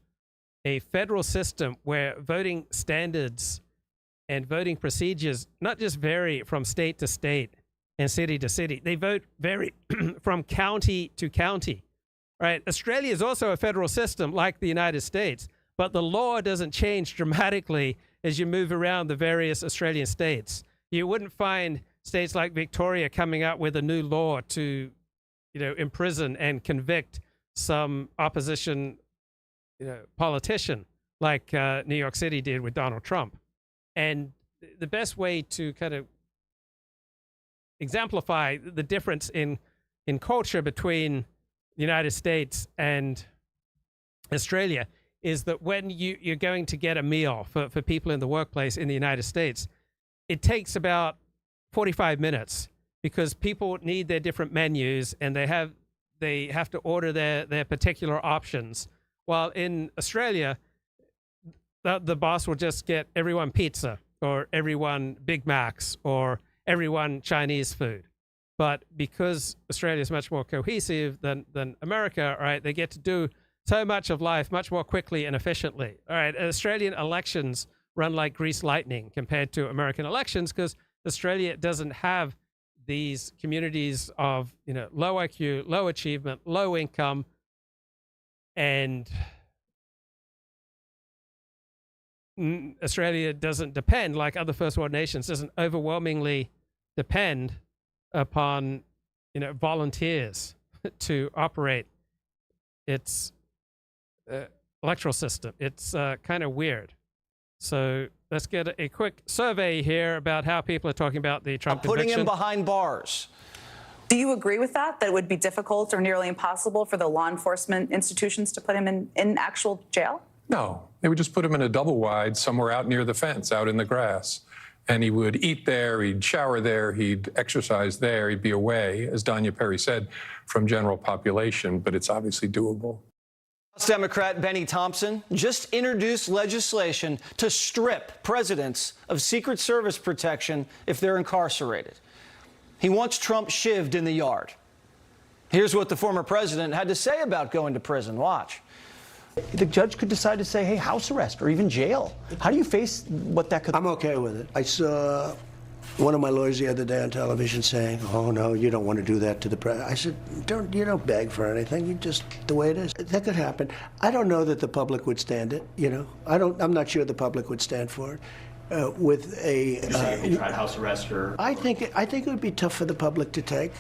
a federal system where voting standards and voting procedures not just vary from state to state and city to city, they vary from county to county, right? Australia is also a federal system like the United States, but the law doesn't change dramatically as you move around the various Australian states. You wouldn't find states like Victoria coming up with a new law to, imprison and convict some opposition, politician like New York City did with Donald Trump. And the best way to kind of exemplify the difference in culture between the United States and Australia is that when you're going to get a meal for people in the workplace in the United States, it takes about 45 minutes because people need their different menus and they have to order their particular options. While in Australia, the boss will just get everyone pizza or everyone Big Macs or everyone Chinese food. But because Australia is much more cohesive than America, right, they get to do so much of life much more quickly and efficiently. All right, Australian elections run like greased lightning compared to American elections because Australia doesn't have these communities of low IQ, low achievement, low income, and Australia doesn't depend, like other first world nations, doesn't overwhelmingly depend upon volunteers to operate its electoral system. It's kind of weird. So let's get a quick survey here about how people are talking about the Trump putting conviction. him behind bars. Do you agree with that it would be difficult or nearly impossible for the law enforcement institutions to put him in actual jail? No, they would just put him in a double wide somewhere out near the fence, out in the grass. And he would eat there, he'd shower there, he'd exercise there, he'd be away, as Danya Perry said, from general population, but it's obviously doable. House Democrat Benny Thompson just introduced legislation to strip presidents of Secret Service protection if they're incarcerated. He wants Trump shivved in the yard. Here's what the former president had to say about going to prison. Watch. The judge could decide to say, hey, house arrest or even jail. How do you face what that could... I'm okay with it. I saw one of my lawyers the other day on television saying, oh, no, you don't want to do that to the president. I said, you don't beg for anything. You just, the way it is. That could happen. I don't know that the public would stand it, I'm not sure the public would stand for it. With a... You're saying if they tried house arrest or... I think it would be tough for the public to take.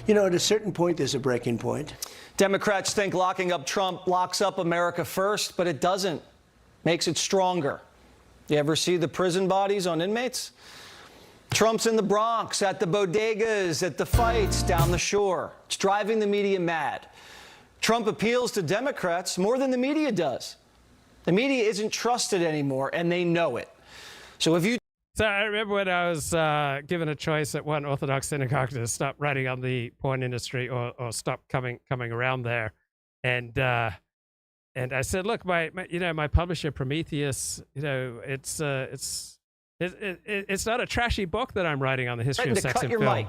At a certain point, there's a breaking point. Democrats think locking up Trump locks up America first, but it doesn't. Makes it stronger. You ever see the prison bodies on inmates? Trump's in the Bronx, at the bodegas, at the fights down the shore. It's driving the media mad. Trump appeals to Democrats more than the media does. The media isn't trusted anymore, and they know it. So I remember when I was given a choice at one Orthodox synagogue to stop writing on the porn industry or stop coming around there, and I said, look, my publisher Prometheus, it's not a trashy book that I'm writing on the history of sex and film.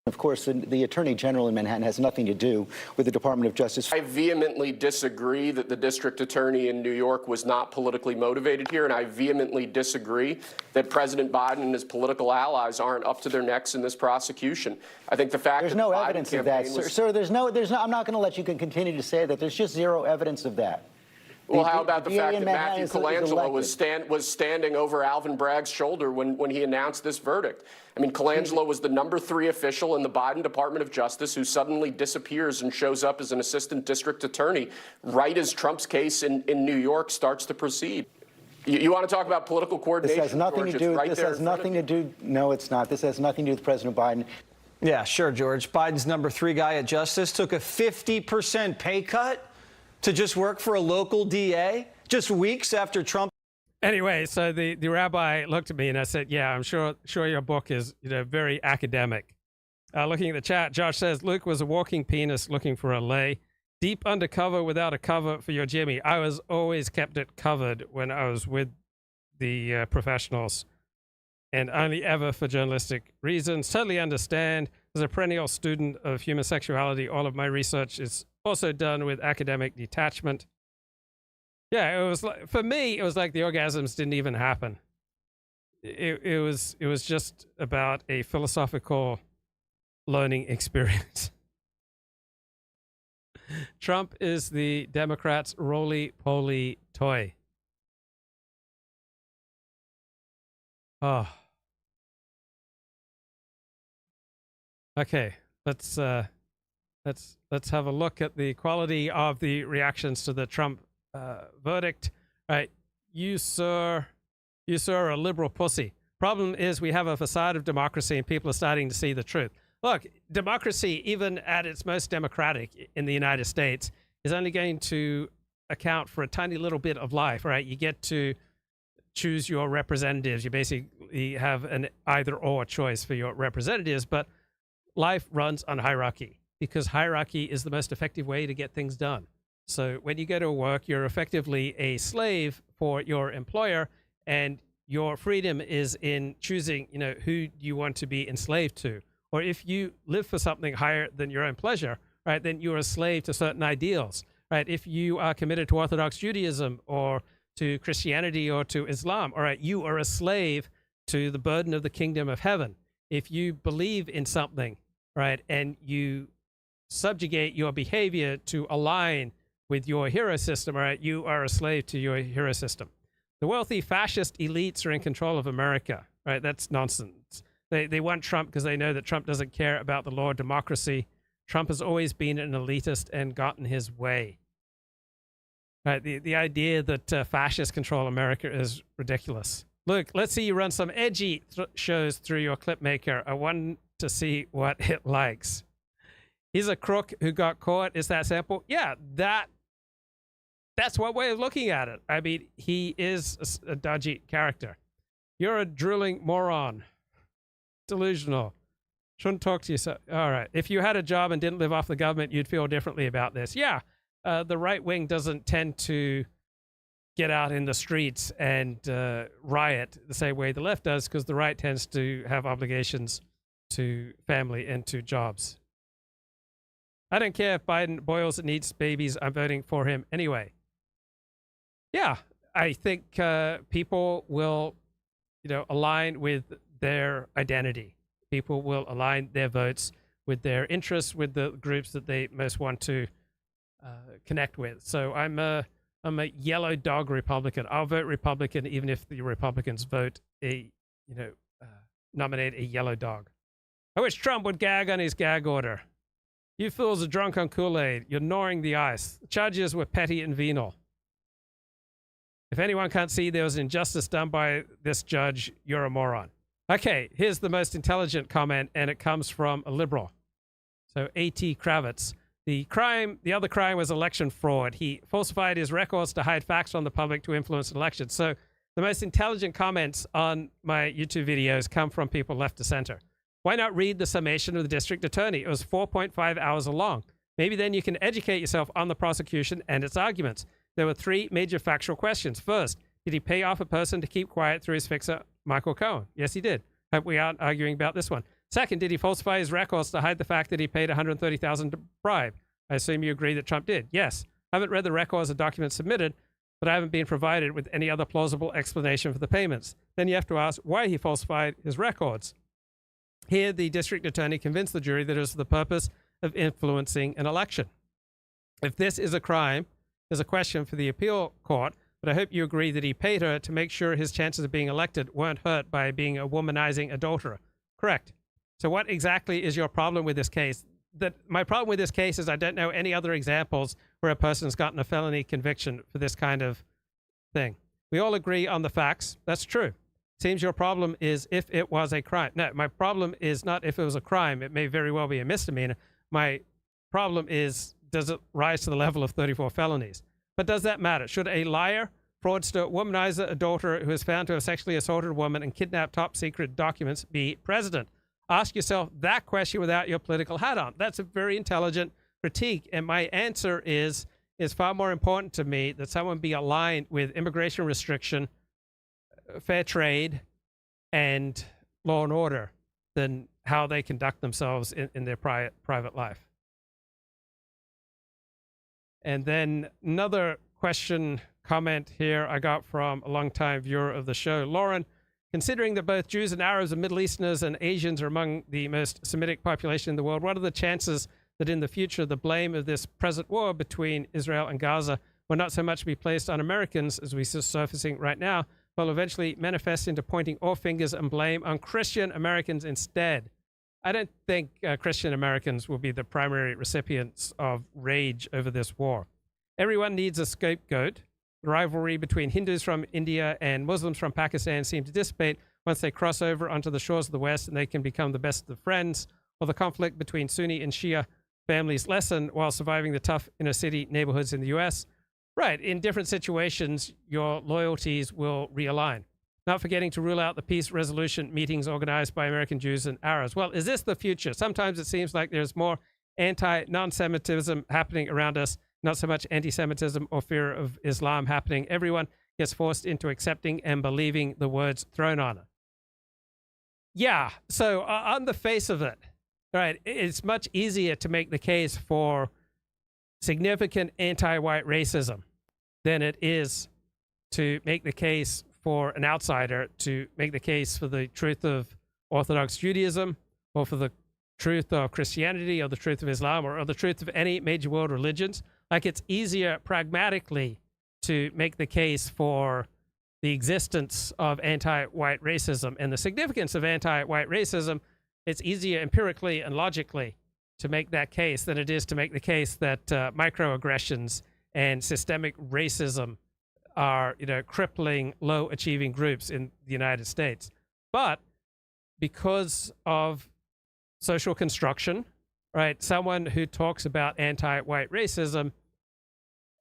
Of course, the Attorney General in Manhattan has nothing to do with the Department of Justice. I vehemently disagree that the district attorney in New York was not politically motivated here, and I vehemently disagree that President Biden and his political allies aren't up to their necks in this prosecution. I think the fact there's that no the Biden evidence of that, campaign sir. There's no. I'm not going to let you continue to say that. There's just zero evidence of that. Well, how about the fact that Matthew Colangelo was standing over Alvin Bragg's shoulder when he announced this verdict? I mean, Colangelo was the #3 official in the Biden Department of Justice who suddenly disappears and shows up as an assistant district attorney right as Trump's case in New York starts to proceed. You want to talk about political coordination? This has nothing to do. This has nothing to do. No, it's not. This has nothing to do with President Biden. Yeah, sure, George. Biden's number 3 guy at Justice took a 50% pay cut to just work for a local DA just weeks after Trump. Anyway, so the rabbi looked at me and I said, yeah, I'm sure your book is very academic. Looking at the chat, Josh says, Luke was a walking penis looking for a lay. Deep undercover without a cover for your Jimmy. I was always kept it covered when I was with the professionals, and only ever for journalistic reasons. Totally understand. As a perennial student of human sexuality, all of my research is also done with academic detachment. Yeah, it was like, for me, it was like the orgasms didn't even happen. It was just about a philosophical learning experience. Trump is the Democrats' roly-poly toy. Oh. Okay, let's have a look at the quality of the reactions to the Trump verdict. All right, you sir are a liberal pussy. Problem is we have a facade of democracy and people are starting to see the truth. Look, democracy, even at its most democratic in the United States, is only going to account for a tiny little bit of life, right? You get to choose your representatives. You basically have an either-or choice for your representatives, but life runs on hierarchy because hierarchy is the most effective way to get things done. So when you go to work, you're effectively a slave for your employer, and your freedom is in choosing, who you want to be enslaved to. Or if you live for something higher than your own pleasure, right, then you're a slave to certain ideals, right? If you are committed to Orthodox Judaism or to Christianity or to Islam, all right, you are a slave to the burden of the kingdom of heaven. If you believe in something, right, and you subjugate your behavior to align with your hero system, all right, you are a slave to your hero system. The wealthy fascist elites are in control of America, right? That's nonsense. They want Trump because they know that Trump doesn't care about the law of democracy. Trump has always been an elitist and gotten his way. Right? The idea that fascists control America is ridiculous. Look, let's see you run some edgy shows through your clip maker. I want to see what it likes. He's a crook who got caught. Is that simple? Yeah, that's one way of looking at it. I mean, he is a dodgy character. You're a drooling moron. Delusional. Shouldn't talk to yourself. All right. If you had a job and didn't live off the government, you'd feel differently about this. Yeah. The right wing doesn't tend to get out in the streets and riot the same way the left does, because the right tends to have obligations to family and to jobs. I don't care if Biden boils and eats babies. I'm voting for him anyway. Yeah, I think people will, align with their identity. People will align their votes with their interests, with the groups that they most want to connect with. So I'm a yellow dog Republican. I'll vote Republican even if the Republicans vote nominate a yellow dog. I wish Trump would gag on his gag order. You fools are drunk on Kool-Aid. You're gnawing the ice. The charges were petty and venal. If anyone can't see there was injustice done by this judge, you're a moron. Okay, here's the most intelligent comment, and it comes from a liberal. So A.T. Kravitz. The other crime was election fraud. He falsified his records to hide facts from the public to influence an election. So the most intelligent comments on my YouTube videos come from people left to center. Why not read the summation of the district attorney? It was 4.5 hours long. Maybe then you can educate yourself on the prosecution and its arguments. There were 3 major factual questions. First, did he pay off a person to keep quiet through his fixer, Michael Cohen? Yes, he did. Hope we aren't arguing about this one. Second, did he falsify his records to hide the fact that he paid $130,000 to bribe? I assume you agree that Trump did. Yes. I haven't read the records or documents submitted, but I haven't been provided with any other plausible explanation for the payments. Then you have to ask why he falsified his records. Here, the district attorney convinced the jury that it was for the purpose of influencing an election. If this is a crime, there's a question for the appeal court, but I hope you agree that he paid her to make sure his chances of being elected weren't hurt by being a womanizing adulterer. Correct. So what exactly is your problem with this case? My problem with this case is I don't know any other examples where a person's gotten a felony conviction for this kind of thing. We all agree on the facts. That's true. Seems your problem is if it was a crime. No, my problem is not if it was a crime. It may very well be a misdemeanor. My problem is, does it rise to the level of 34 felonies? But does that matter? Should a liar, fraudster, womanizer, adulterer who is found to have sexually assaulted a woman and kidnapped top secret documents be president? Ask yourself that question without your political hat on. That's a very intelligent critique. And my answer is far more important to me that someone be aligned with immigration restriction, fair trade, and law and order than how they conduct themselves in their private life. And then another question, comment here I got from a longtime viewer of the show. Lauren, considering that both Jews and Arabs and Middle Easterners and Asians are among the most Semitic population in the world, what are the chances that in the future the blame of this present war between Israel and Gaza will not so much be placed on Americans, as we see surfacing right now, but will eventually manifest into pointing all fingers and blame on Christian Americans instead? I don't think Christian Americans will be the primary recipients of rage over this war. Everyone needs a scapegoat. The rivalry between Hindus from India and Muslims from Pakistan seem to dissipate once they cross over onto the shores of the West and they can become the best of friends, or the conflict between Sunni and Shia families lessen while surviving the tough inner city neighborhoods in the U.S. Right, in different situations, your loyalties will realign. Not forgetting to rule out the peace resolution meetings organized by American Jews and Arabs. Well, is this the future? Sometimes it seems like there's more anti-non-Semitism happening around us, not so much anti-Semitism or fear of Islam happening. Everyone gets forced into accepting and believing the words thrown on it. Yeah, so on the face of it, right, it's much easier to make the case for significant anti-white racism than it is to make the case for an outsider, to make the case for the truth of Orthodox Judaism, or for the truth of Christianity, or the truth of Islam, or the truth of any major world religions. Like, it's easier pragmatically to make the case for the existence of anti-white racism and the significance of anti-white racism. It's easier empirically and logically to make that case than it is to make the case that microaggressions and systemic racism are, crippling low-achieving groups in the United States. But because of social construction, right, someone who talks about anti-white racism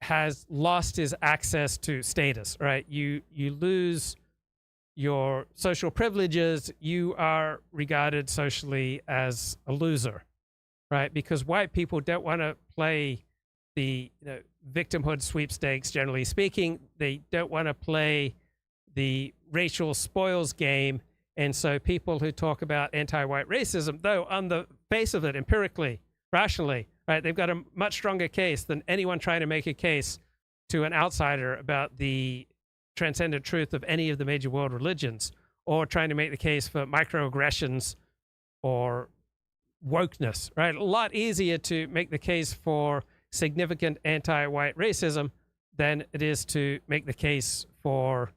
has lost his access to status, right? You lose your social privileges, you are regarded socially as a loser, right? Because white people don't want to play the victimhood sweepstakes, generally speaking. They don't want to play the racial spoils game. And so people who talk about anti-white racism, though on the face of it, empirically, rationally, right, they've got a much stronger case than anyone trying to make a case to an outsider about the transcendent truth of any of the major world religions, or trying to make the case for microaggressions or wokeness, right? A lot easier to make the case for significant anti-white racism than it is to make the case for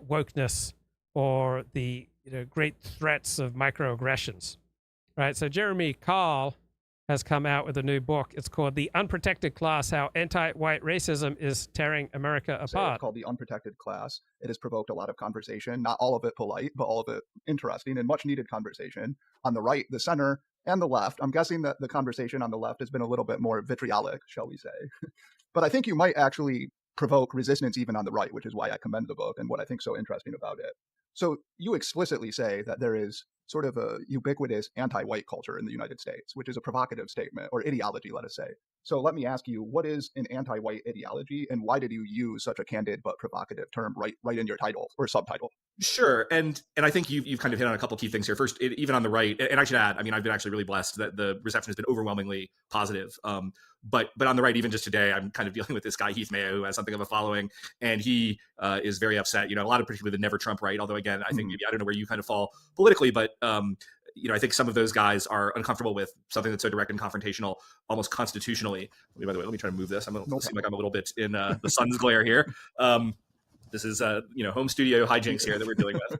wokeness or the great threats of microaggressions, right? So Jeremy Carl has come out with a new book. It's called The Unprotected Class, How Anti-White Racism is Tearing America Apart. It's called The Unprotected Class. It has provoked a lot of conversation, not all of it polite, but all of it interesting and much needed conversation on the right, the center, and the left. I'm guessing that the conversation on the left has been a little bit more vitriolic, shall we say. But I think you might actually provoke resistance even on the right, which is why I commend the book and what I think so interesting about it. So you explicitly say that there is sort of a ubiquitous anti-white culture in the United States, which is a provocative statement, or ideology, let us say. So let me ask you, what is an anti-white ideology, and why did you use such a candid but provocative term right in your title or subtitle? Sure, and I think you've kind of hit on a couple key things here. First, even on the right, and I should add, I mean, I've been actually really blessed that the reception has been overwhelmingly positive. But on the right, even just today, I'm kind of dealing with this guy, Heath Mayo, who has something of a following, and he is very upset. A lot of particularly the Never Trump right, although again, I think maybe, I don't know where you kind of fall politically, but I think some of those guys are uncomfortable with something that's so direct and confrontational, almost constitutionally. By the way, let me try to move this. I'm going to seem like I'm a little bit in the sun's glare here. This is home studio hijinks here that we're dealing with.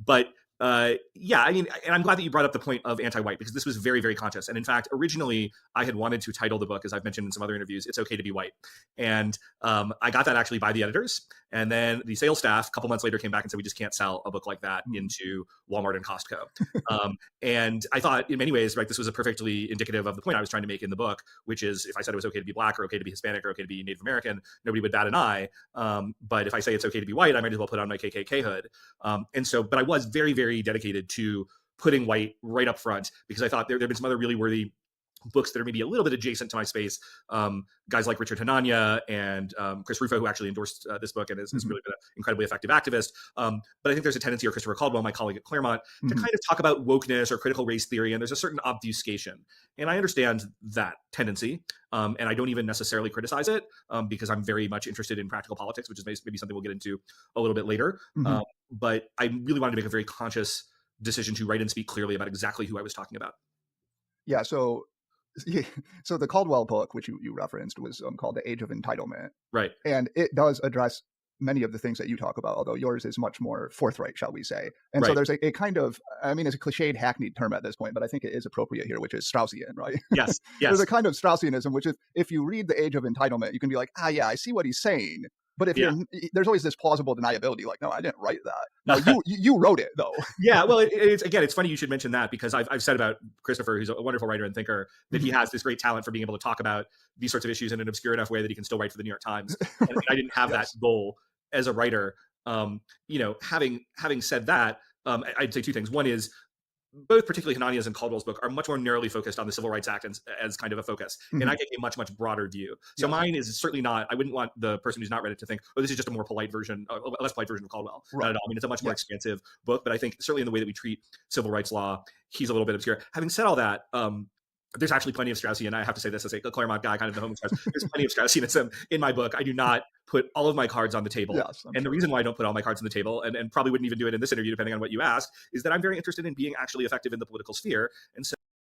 But Yeah, I mean, and I'm glad that you brought up the point of anti-white, because this was very, very conscious. And in fact, originally I had wanted to title the book, as I've mentioned in some other interviews, "It's Okay to Be White." And I got that actually by the editors. And then the sales staff a couple months later came back and said, we just can't sell a book like that into Walmart and Costco. And I thought in many ways, right, this was a perfectly indicative of the point I was trying to make in the book, which is if I said it was okay to be Black or okay to be Hispanic or okay to be Native American, nobody would bat an eye. But if I say it's okay to be white, I might as well put on my KKK hood. But I was very, very dedicated to putting white right up front, because I thought there have been some other really worthy books that are maybe a little bit adjacent to my space. Guys like Richard Hanania and Chris Rufo, who actually endorsed this book and has really been an incredibly effective activist. But I think there's a tendency, or Christopher Caldwell, my colleague at Claremont, to kind of talk about wokeness or critical race theory, and there's a certain obfuscation. And I understand that tendency, and I don't even necessarily criticize it, because I'm very much interested in practical politics, which is maybe something we'll get into a little bit later. But I really wanted to make a very conscious decision to write and speak clearly about exactly who I was talking about. Yeah, so the Caldwell book, which you referenced, was called The Age of Entitlement. Right. And it does address many of the things that you talk about, although yours is much more forthright, shall we say. And so there's a kind of, I mean, it's a cliched, hackneyed term at this point, but I think it is appropriate here, which is Straussian, right? Yes. There's a kind of Straussianism, which is, if you read The Age of Entitlement, you can be like, yeah, I see what he's saying. But if there's always this plausible deniability, like, no, I didn't write that. No, you wrote it, though. Yeah, well, it's funny you should mention that, because I've said about Christopher, who's a wonderful writer and thinker, that he has this great talent for being able to talk about these sorts of issues in an obscure enough way that he can still write for the New York Times. And I didn't have that goal as a writer. Having said that, I'd say two things. One is, both particularly Hanania's and Caldwell's book are much more narrowly focused on the Civil Rights Act as kind of a focus. And I take a much, much broader view. So mine is certainly not, I wouldn't want the person who's not read it to think, oh, this is just a more polite version, a less polite version of Caldwell. Right. Not at all. I mean, it's a much more expansive book, but I think certainly in the way that we treat civil rights law, he's a little bit obscure. Having said all that, there's actually plenty of Straussian. I have to say this as a Claremont guy, kind of the home Strauss. There's plenty of Straussianism in my book. I do not put all of my cards on the table. The reason why I don't put all my cards on the table, and probably wouldn't even do it in this interview, depending on what you asked, is that I'm very interested in being actually effective in the political sphere. And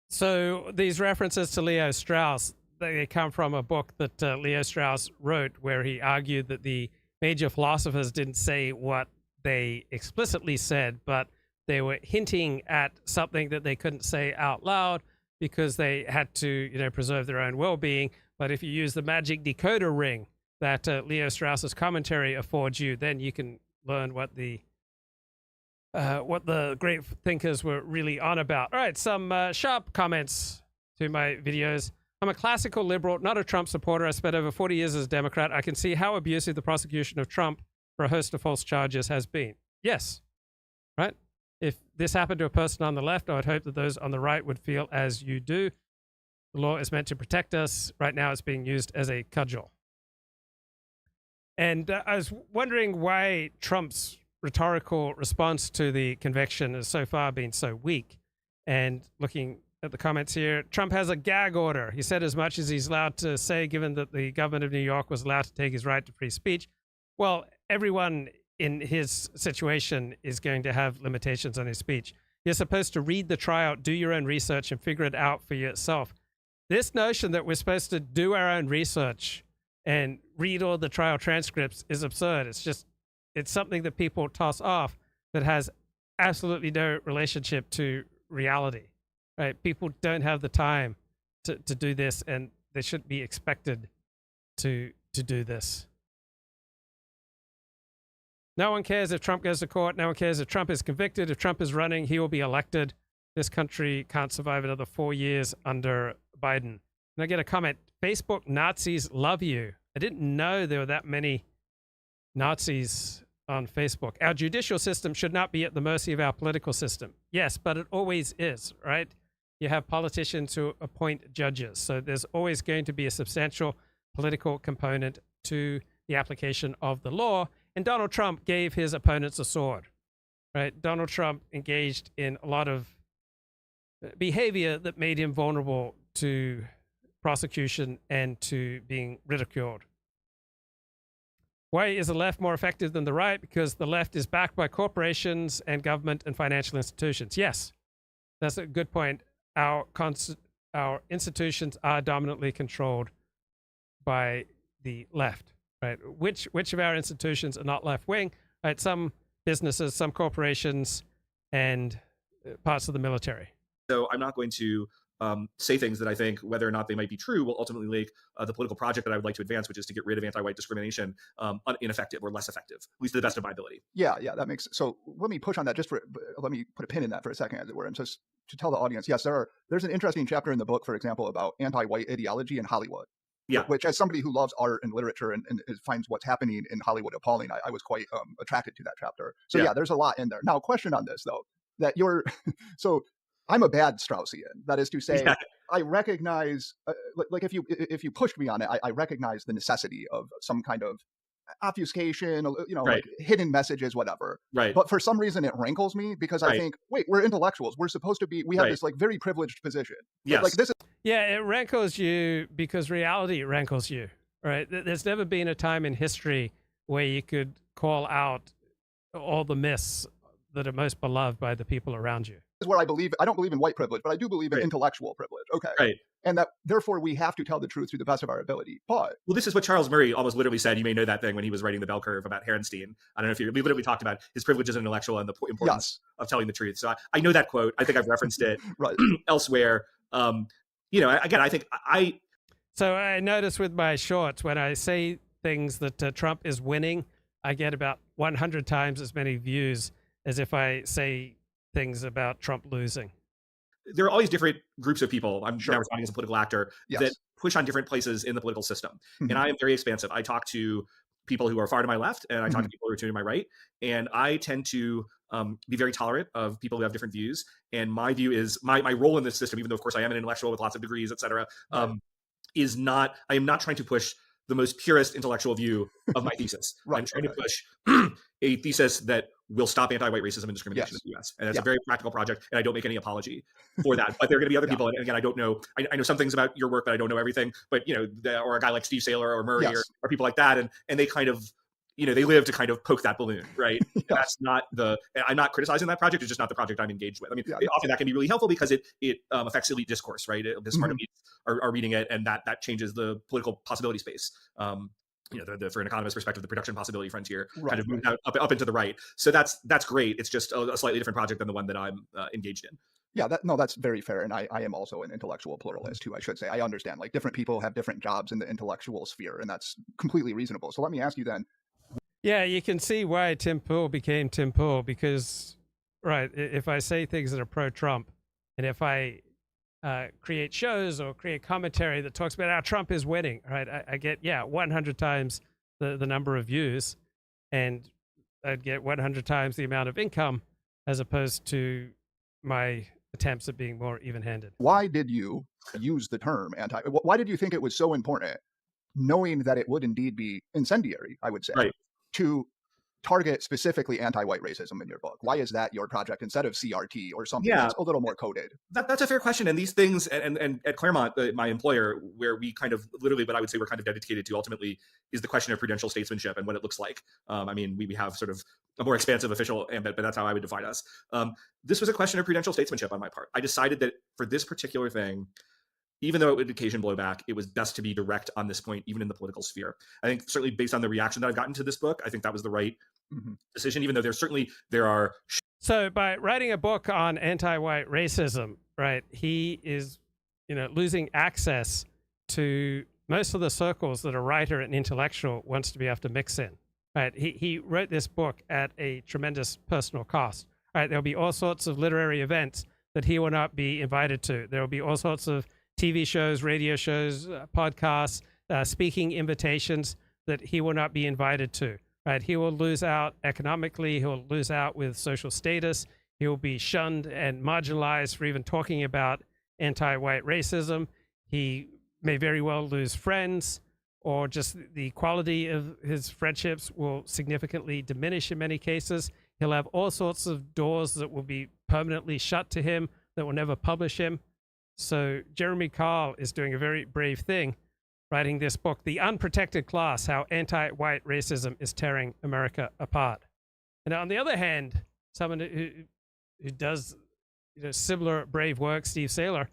so these references to Leo Strauss, they come from a book that Leo Strauss wrote, where he argued that the major philosophers didn't say what they explicitly said, but they were hinting at something that they couldn't say out loud, because they had to, preserve their own well-being. But if you use the magic decoder ring that Leo Strauss's commentary affords you, then you can learn what the great thinkers were really on about. All right, some sharp comments to my videos. I'm a classical liberal, not a Trump supporter. I spent over 40 years as a Democrat. I can see how abusive the prosecution of Trump for a host of false charges has been. Yes, right? If this happened to a person on the left, I would hope that those on the right would feel as you do. The law is meant to protect us. Right now, it's being used as a cudgel. And I was wondering why Trump's rhetorical response to the conviction has so far been so weak. And looking at the comments here, Trump has a gag order. He said as much as he's allowed to say, given that the government of New York was allowed to take his right to free speech. Well, everyone in his situation is going to have limitations on his speech. You're supposed to read the trial, do your own research, and figure it out for yourself. This notion that we're supposed to do our own research and read all the trial transcripts is absurd. It's something that people toss off that has absolutely no relationship to reality, right? People don't have the time to do this, and they shouldn't be expected to do this. No one cares if Trump goes to court. No one cares if Trump is convicted. If Trump is running, he will be elected. This country can't survive another 4 years under Biden. And I get a comment, Facebook Nazis love you. I didn't know there were that many Nazis on Facebook. Our judicial system should not be at the mercy of our political system. Yes, but it always is, right? You have politicians who appoint judges. So there's always going to be a substantial political component to the application of the law. And Donald Trump gave his opponents a sword, right? Donald Trump engaged in a lot of behavior that made him vulnerable to prosecution and to being ridiculed. Why is the left more effective than the right? Because the left is backed by corporations and government and financial institutions. Yes, that's a good point. Our institutions are dominantly controlled by the left. Right. Which of our institutions are not left-wing? Right. Some businesses, some corporations and parts of the military. So I'm not going to say things that I think, whether or not they might be true, will ultimately make the political project that I would like to advance, which is to get rid of anti-white discrimination, ineffective or less effective, at least to the best of my ability. Yeah, that makes sense. So let me push on that let me put a pin in that for a second, as it were, and just to tell the audience, yes, there's an interesting chapter in the book, for example, about anti-white ideology in Hollywood. Yeah. Which, as somebody who loves art and literature and finds what's happening in Hollywood appalling, I was quite attracted to that chapter. So yeah, there's a lot in there. Now, question on this though, that so I'm a bad Straussian. That is to say, I recognize, like if you pushed me on it, I recognize the necessity of some kind of obfuscation, like hidden messages, whatever. Right. But for some reason, it rankles me because I think, wait, we're intellectuals. We're supposed to be. We have this like very privileged position. Yes. Like this is. Yeah, it rankles you because reality rankles you. Right. There's never been a time in history where you could call out all the myths that are most beloved by the people around you. Is where I believe. I don't believe in white privilege, but I do believe in intellectual privilege. Okay. Right. And that therefore we have to tell the truth to the best of our ability. But well, this is what Charles Murray almost literally said. You may know that thing when he was writing the bell curve about Herenstein. I don't know if we literally talked about his privilege as an intellectual and the importance of telling the truth. So I know that quote. I think I've referenced it elsewhere. Again, I think So I notice with my shorts, when I say things that Trump is winning, I get about 100 times as many views as if I say things about Trump losing. There are always different groups of people. I'm now responding as a political actor that push on different places in the political system. And I am very expansive. I talk to people who are far to my left and I talk to people who are to my right. And I tend to be very tolerant of people who have different views. And my view is my role in this system, even though of course I am an intellectual with lots of degrees, et cetera, I am not trying to push the most purest intellectual view of my thesis. I'm trying to push a thesis that will stop anti-white racism and discrimination in the U.S. And it's a very practical project, and I don't make any apology for that. But there are going to be other people, and again, I don't know. I know some things about your work, but I don't know everything. But or a guy like Steve Saylor or Murray or people like that, and they kind of, they live to kind of poke that balloon, right? That's not I'm not criticizing that project. It's just not the project I'm engaged with. I mean, often that can be really helpful because it affects elite discourse, right? The smart elites are reading it, and that changes the political possibility space. For an economist perspective, the production possibility frontier kind of moved out up into the right. So that's great. It's just a slightly different project than the one that I'm engaged in. Yeah, that's very fair. And I am also an intellectual pluralist too, I should say. I understand like different people have different jobs in the intellectual sphere, and that's completely reasonable. So let me ask you then. Yeah, you can see why Tim Pool became Tim Pool because, if I say things that are pro-Trump and if I create shows or create commentary that talks about how Trump is winning, right? I get 100 times the number of views, and I'd get 100 times the amount of income, as opposed to my attempts at being more even-handed. Why did you use the term anti? Why did you think it was so important, knowing that it would indeed be incendiary? I would say to target specifically anti-white racism in your book. Why is that your project instead of CRT or something that's a little more coded? That's a fair question. And these things, and at Claremont, my employer, where we kind of literally, but I would say we're kind of dedicated to ultimately, is the question of prudential statesmanship and what it looks like. I mean, we have sort of a more expansive official ambit, but that's how I would define us. This was a question of prudential statesmanship on my part. I decided that for this particular thing, even though it would occasion blowback, it was best to be direct on this point, even in the political sphere. I think certainly based on the reaction that I've gotten to this book, I think that was the right decision, even though there are. So by writing a book on anti-white racism, he is, losing access to most of the circles that a writer and intellectual wants to be able to mix in. He wrote this book at a tremendous personal cost. There'll be all sorts of literary events that he will not be invited to. There will be all sorts of TV shows, radio shows, podcasts, speaking invitations that he will not be invited to. He will lose out economically. He'll lose out with social status. He will be shunned and marginalized for even talking about anti-white racism. He may very well lose friends, or just the quality of his friendships will significantly diminish in many cases. He'll have all sorts of doors that will be permanently shut to him, that will never publish him. So Jeremy Carl is doing a very brave thing, writing this book, The Unprotected Class, How Anti-White Racism is Tearing America Apart. And on the other hand, someone who does similar brave work, Steve Saylor,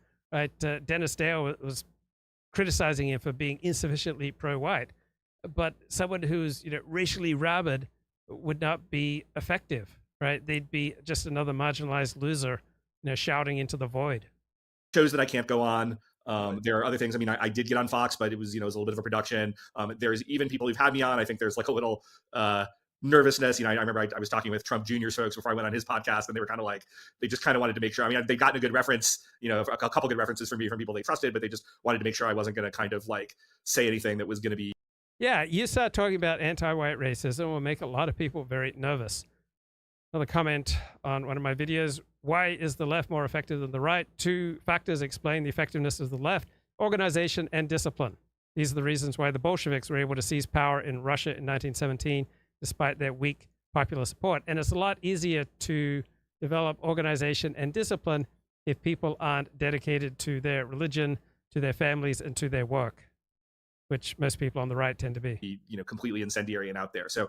Dennis Dale was criticizing him for being insufficiently pro-white, but someone who's racially rabid would not be effective. right? They'd be just another marginalized loser, shouting into the void. Shows that I can't go on. There are other things. I mean, I did get on Fox, but it was, it was a little bit of a production. There's even people who've had me on. I think there's like a little nervousness. I remember I was talking with Trump Jr.'s folks before I went on his podcast, and they were kind of like, they just kind of wanted to make sure. I mean, they'd gotten a good reference, a couple good references from me from people they trusted, but they just wanted to make sure I wasn't going to kind of like say anything that was going to be. Yeah, you start talking about anti-white racism will make a lot of people very nervous. Another comment on one of my videos: why is the left more effective than the right? 2 factors explain the effectiveness of the left: organization and discipline. These are the reasons why the Bolsheviks were able to seize power in Russia in 1917, despite their weak popular support. And it's a lot easier to develop organization and discipline if people aren't dedicated to their religion, to their families, and to their work, which most people on the right tend to be. Completely incendiary and out there. So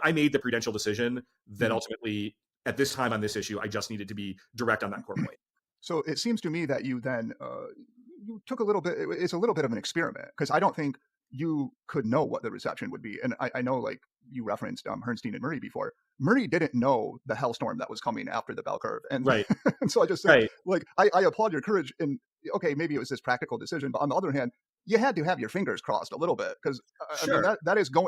I made the prudential decision that ultimately, at this time on this issue, I just needed to be direct on that core point. So it seems to me that you then you took a little bit. It's a little bit of an experiment, because I don't think you could know what the reception would be. And I know, like you referenced Herrnstein and Murray before. Murray didn't know the hellstorm that was coming after the bell curve, and right. And so I just said, like, I applaud your courage. And okay, maybe it was this practical decision, but on the other hand, you had to have your fingers crossed a little bit, because sure. I mean,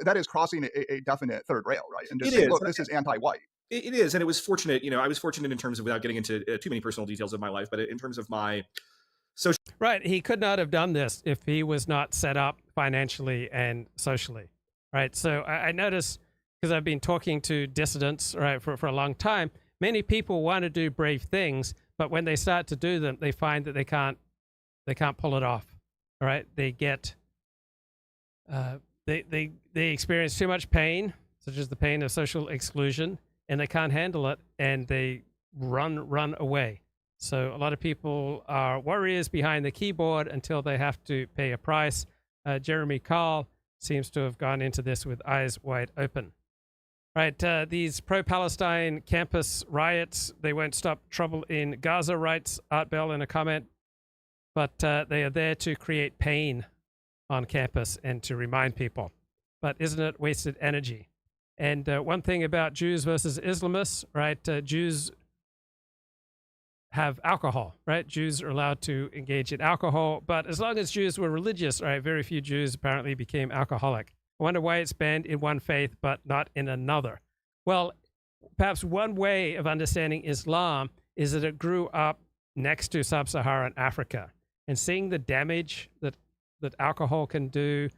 that is crossing a definite third rail, right? And just it saying, is. Look, this is anti-white. It is, and it was fortunate. I was fortunate in terms of, without getting into too many personal details of my life, but in terms of my social. Right, he could not have done this if he was not set up financially and socially. Right, so I noticed, because I've been talking to dissidents, right, for a long time. Many people want to do brave things, but when they start to do them, they find that they can't pull it off. All right, they get they experience too much pain, such as the pain of social exclusion, and they can't handle it, and they run away. So a lot of people are warriors behind the keyboard until they have to pay a price. Jeremy Carl seems to have gone into this with eyes wide open. Right, these pro-Palestine campus riots, they won't stop trouble in Gaza, writes Art Bell in a comment, but they are there to create pain on campus and to remind people. But isn't it wasted energy? And one thing about Jews versus Islamists, right, Jews have alcohol, right? Jews are allowed to engage in alcohol, but as long as Jews were religious, right, very few Jews apparently became alcoholic. I wonder why it's banned in one faith but not in another. Well, perhaps one way of understanding Islam is that it grew up next to sub-Saharan Africa, and seeing the damage that alcohol can do,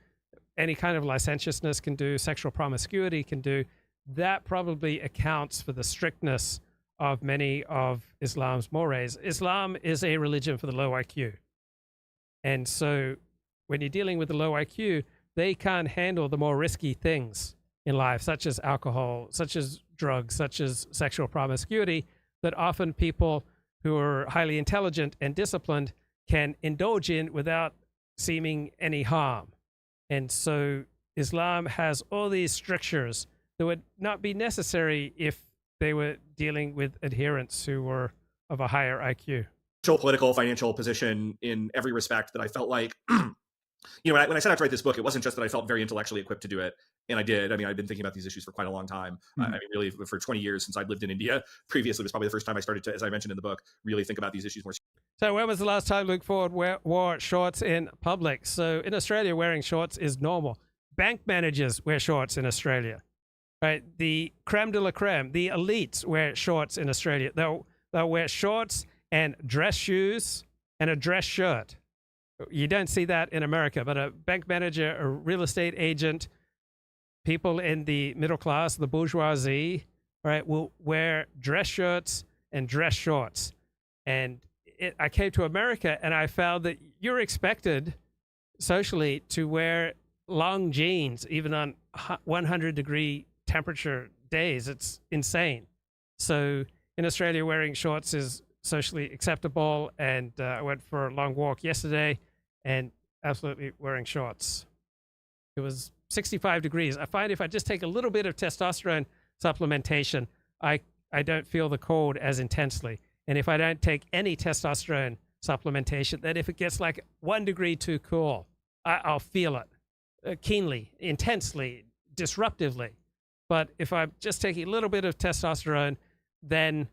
any kind of licentiousness can do, sexual promiscuity can do, that probably accounts for the strictness of many of Islam's mores. Islam is a religion for the low IQ. And so when you're dealing with the low IQ, they can't handle the more risky things in life, such as alcohol, such as drugs, such as sexual promiscuity, that often people who are highly intelligent and disciplined can indulge in without seeming any harm. And so Islam has all these strictures that would not be necessary if they were dealing with adherents who were of a higher IQ. Political, financial position in every respect that I felt like, when I set out to write this book, it wasn't just that I felt very intellectually equipped to do it. And I did. I mean, I've been thinking about these issues for quite a long time. Mm-hmm. I mean, really, for 20 years since I'd lived in India. Previously was probably the first time I started to, as I mentioned in the book, really think about these issues more. So when was the last time Luke Ford wore shorts in public? So in Australia, wearing shorts is normal. Bank managers wear shorts in Australia. Right, the creme de la creme, the elites wear shorts in Australia. They'll wear shorts and dress shoes and a dress shirt. You don't see that in America, but a bank manager, a real estate agent, people in the middle class, the bourgeoisie, right, will wear dress shirts and dress shorts. And I came to America and I found that you're expected socially to wear long jeans, even on 100-degree temperature days. It's insane. So in Australia, wearing shorts is socially acceptable, and I went for a long walk yesterday and absolutely wearing shorts. It was 65 degrees. I find if I just take a little bit of testosterone supplementation, I don't feel the cold as intensely. And if I don't take any testosterone supplementation, then if it gets like 1 degree too cool, I'll feel it keenly, intensely, disruptively. But if I'm just taking a little bit of testosterone, then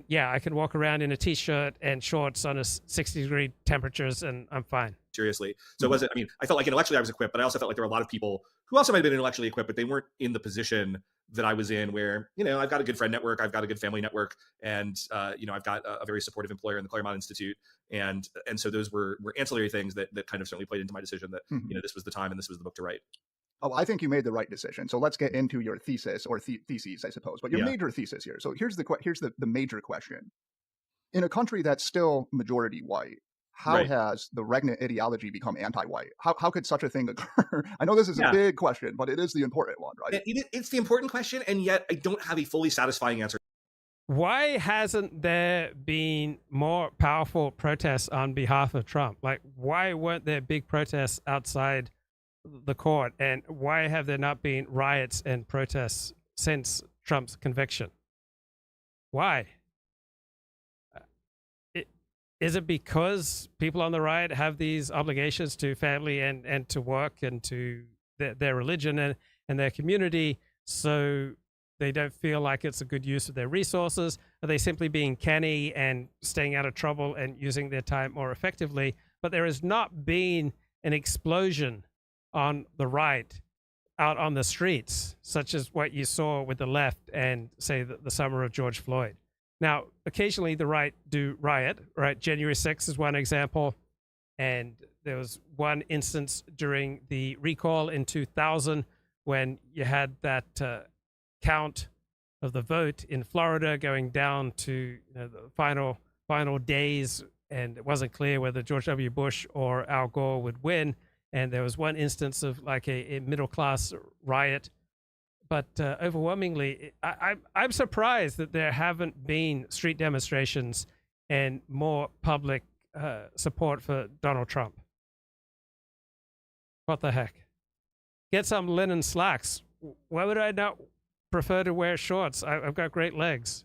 yeah, I can walk around in a t-shirt and shorts on 60-degree temperatures and I'm fine. Seriously. So was it, I mean, I felt like intellectually I was equipped, but I also felt like there were a lot of people who also might have been intellectually equipped, but they weren't in the position that I was in where, you know, I've got a good friend network, I've got a good family network, and, you know, I've got a very supportive employer in the Claremont Institute. And so those were ancillary things that kind of certainly played into my decision that, you know, this was the time and this was the book to write. Oh, I think you made the right decision. So let's get into your thesis or theses, I suppose. But your major thesis here. So here's the major question. In a country that's still majority white, how has the regnant ideology become anti-white? How could such a thing occur? I know this is a big question, but it is the important one, right? It's the important question, and yet I don't have a fully satisfying answer. Why hasn't there been more powerful protests on behalf of Trump? Like, why weren't there big protests outside the court, and why have there not been riots and protests since Trump's conviction? Why? Is it because people on the right have these obligations to family and to work and to their religion and their community, so they don't feel like it's a good use of their resources? Are they simply being canny and staying out of trouble and using their time more effectively? But there has not been an explosion on the right out on the streets, such as what you saw with the left and, say, the summer of George Floyd. Now, occasionally the right do riot, right? January 6th is one example. And there was one instance during the recall in 2000 when you had that count of the vote in Florida going down to the final days, and it wasn't clear whether George W. Bush or Al Gore would win. And there was one instance of like a middle-class riot. But overwhelmingly, I'm surprised that there haven't been street demonstrations and more public support for Donald Trump. What the heck? Get some linen slacks. Why would I not prefer to wear shorts? I've got great legs.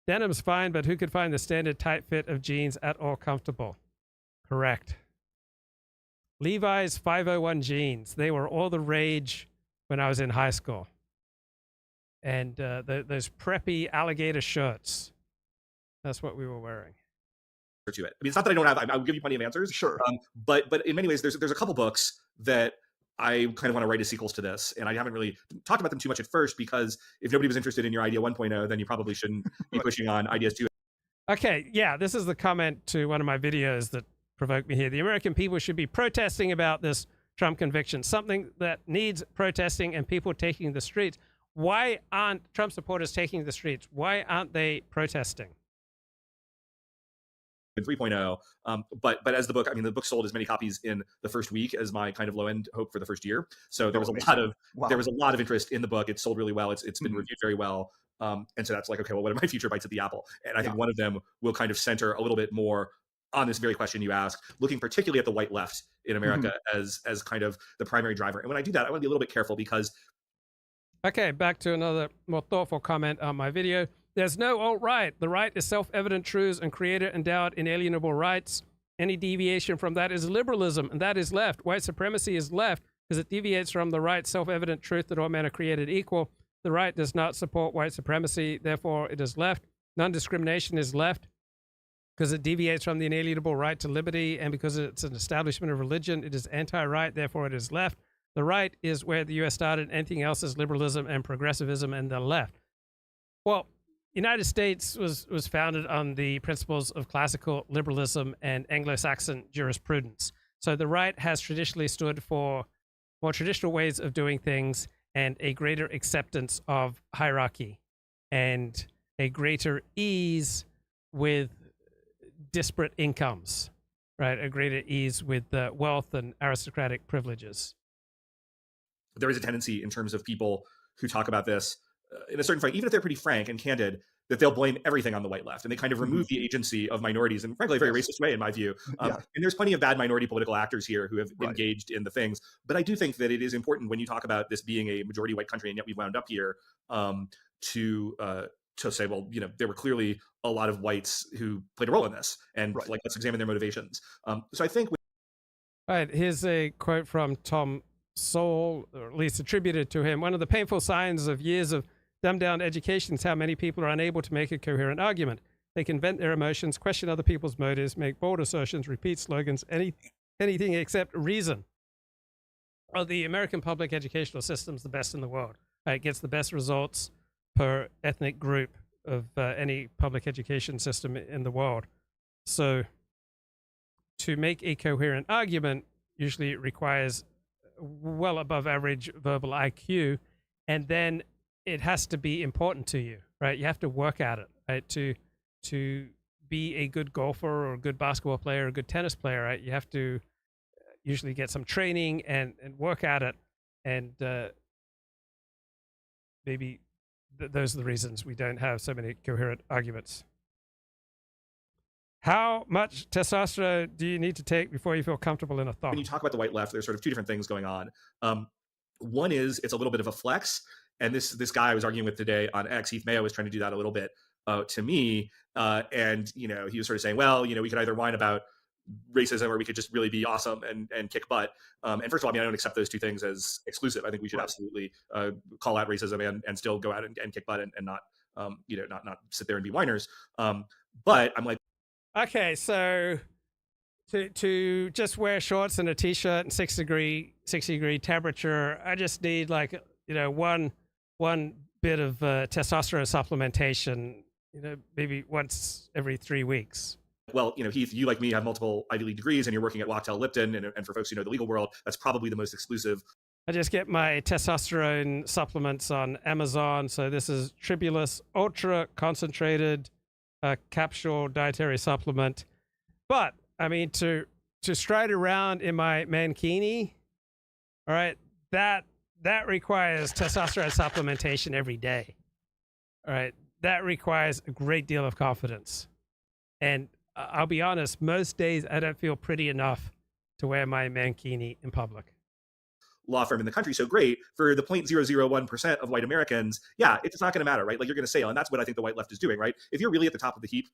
Denim's fine, but who could find the standard tight fit of jeans at all comfortable? Correct. Levi's 501 jeans. They were all the rage when I was in high school. And those preppy alligator shirts. That's what we were wearing. To it. I mean, it's not that I don't have, I'll give you plenty of answers. Sure. But in many ways, there's a couple books that I kind of want to write as sequels to this. And I haven't really talked about them too much at first, because if nobody was interested in your idea 1.0, then you probably shouldn't be pushing on ideas 2. Okay, yeah, this is the comment to one of my videos that provoked me here. The American people should be protesting about this Trump conviction, something that needs protesting and people taking the streets. Why aren't Trump supporters taking the streets? Why aren't they protesting? In 3.0, but as the book, I mean, the book sold as many copies in the first week as my kind of low end hope for the first year. So there was a lot of interest in the book. It sold really well. It's been reviewed very well. And so that's like, okay, well, what are my future bites at the apple? And I think one of them will kind of center a little bit more on this very question you asked, looking particularly at the white left in America as kind of the primary driver. And when I do that, I want to be a little bit careful because. Okay, back to another more thoughtful comment on my video. There's no alt-right. The right is self-evident truths and creator-endowed inalienable rights. Any deviation from that is liberalism, and that is left. White supremacy is left because it deviates from the right self-evident truth that all men are created equal. The right does not support white supremacy, therefore it is left. Non-discrimination is left because it deviates from the inalienable right to liberty, and because it's an establishment of religion, it is anti-right, therefore it is left. The right is where the U.S. started. Anything else is liberalism and progressivism and the left. Well, United States was founded on the principles of classical liberalism and Anglo-Saxon jurisprudence. So the right has traditionally stood for more traditional ways of doing things and a greater acceptance of hierarchy and a greater ease with disparate incomes, right? A greater ease with wealth and aristocratic privileges. There is a tendency in terms of people who talk about this in a certain way, even if they're pretty frank and candid, that they'll blame everything on the white left, and they kind of remove the agency of minorities in, frankly, a very racist way, in my view. And there's plenty of bad minority political actors here who have engaged in the things. But I do think that it is important when you talk about this being a majority white country, and yet we've wound up here to say, well, you know, there were clearly a lot of whites who played a role in this, and like, let's examine their motivations. So I think. All right, here's a quote from Tom Sowell, or at least attributed to him. One of the painful signs of years of dumbed down education is how many people are unable to make a coherent argument. They can vent their emotions, question other people's motives, make bold assertions, repeat slogans, anything except reason. Well, the American public educational system is the best in the world. It gets the best results per ethnic group of any public education system in the world. So to make a coherent argument usually it requires well above average verbal IQ, and then it has to be important to you, right? You have to work at it, right? To be a good golfer or a good basketball player or a good tennis player, right? You have to usually get some training and work at it. And maybe those are the reasons we don't have so many coherent arguments. How much testosterone do you need to take before you feel comfortable in a thong? When you talk about the white left, there's sort of two different things going on. One is it's a little bit of a flex. And this guy I was arguing with today on X, Heath Mayo, was trying to do that a little bit to me. And, he was sort of saying, well, we could either whine about racism or we could just really be awesome and kick butt. And first of all, I don't accept those two things as exclusive. I think we should absolutely call out racism and still go out and kick butt and not, not sit there and be whiners. But I'm like, okay, so to just wear shorts and a t-shirt and 60 degree temperature, I just need one bit of testosterone supplementation, maybe once every 3 weeks. Well, Heath, you like me have multiple Ivy League degrees and you're working at Wachtell Lipton. And for folks who know the legal world, that's probably the most exclusive. I just get my testosterone supplements on Amazon. So this is Tribulus Ultra Concentrated Capsule Dietary Supplement. But, to stride around in my mankini, all right, that requires testosterone supplementation every day. All right, that requires a great deal of confidence. And I'll be honest, most days I don't feel pretty enough to wear my mankini in public. Law firm in the country. So great for the 0.001% of white Americans. Yeah, it's not going to matter, right? Like you're going to sail. And that's what I think the white left is doing, right? If you're really at the top of the heap,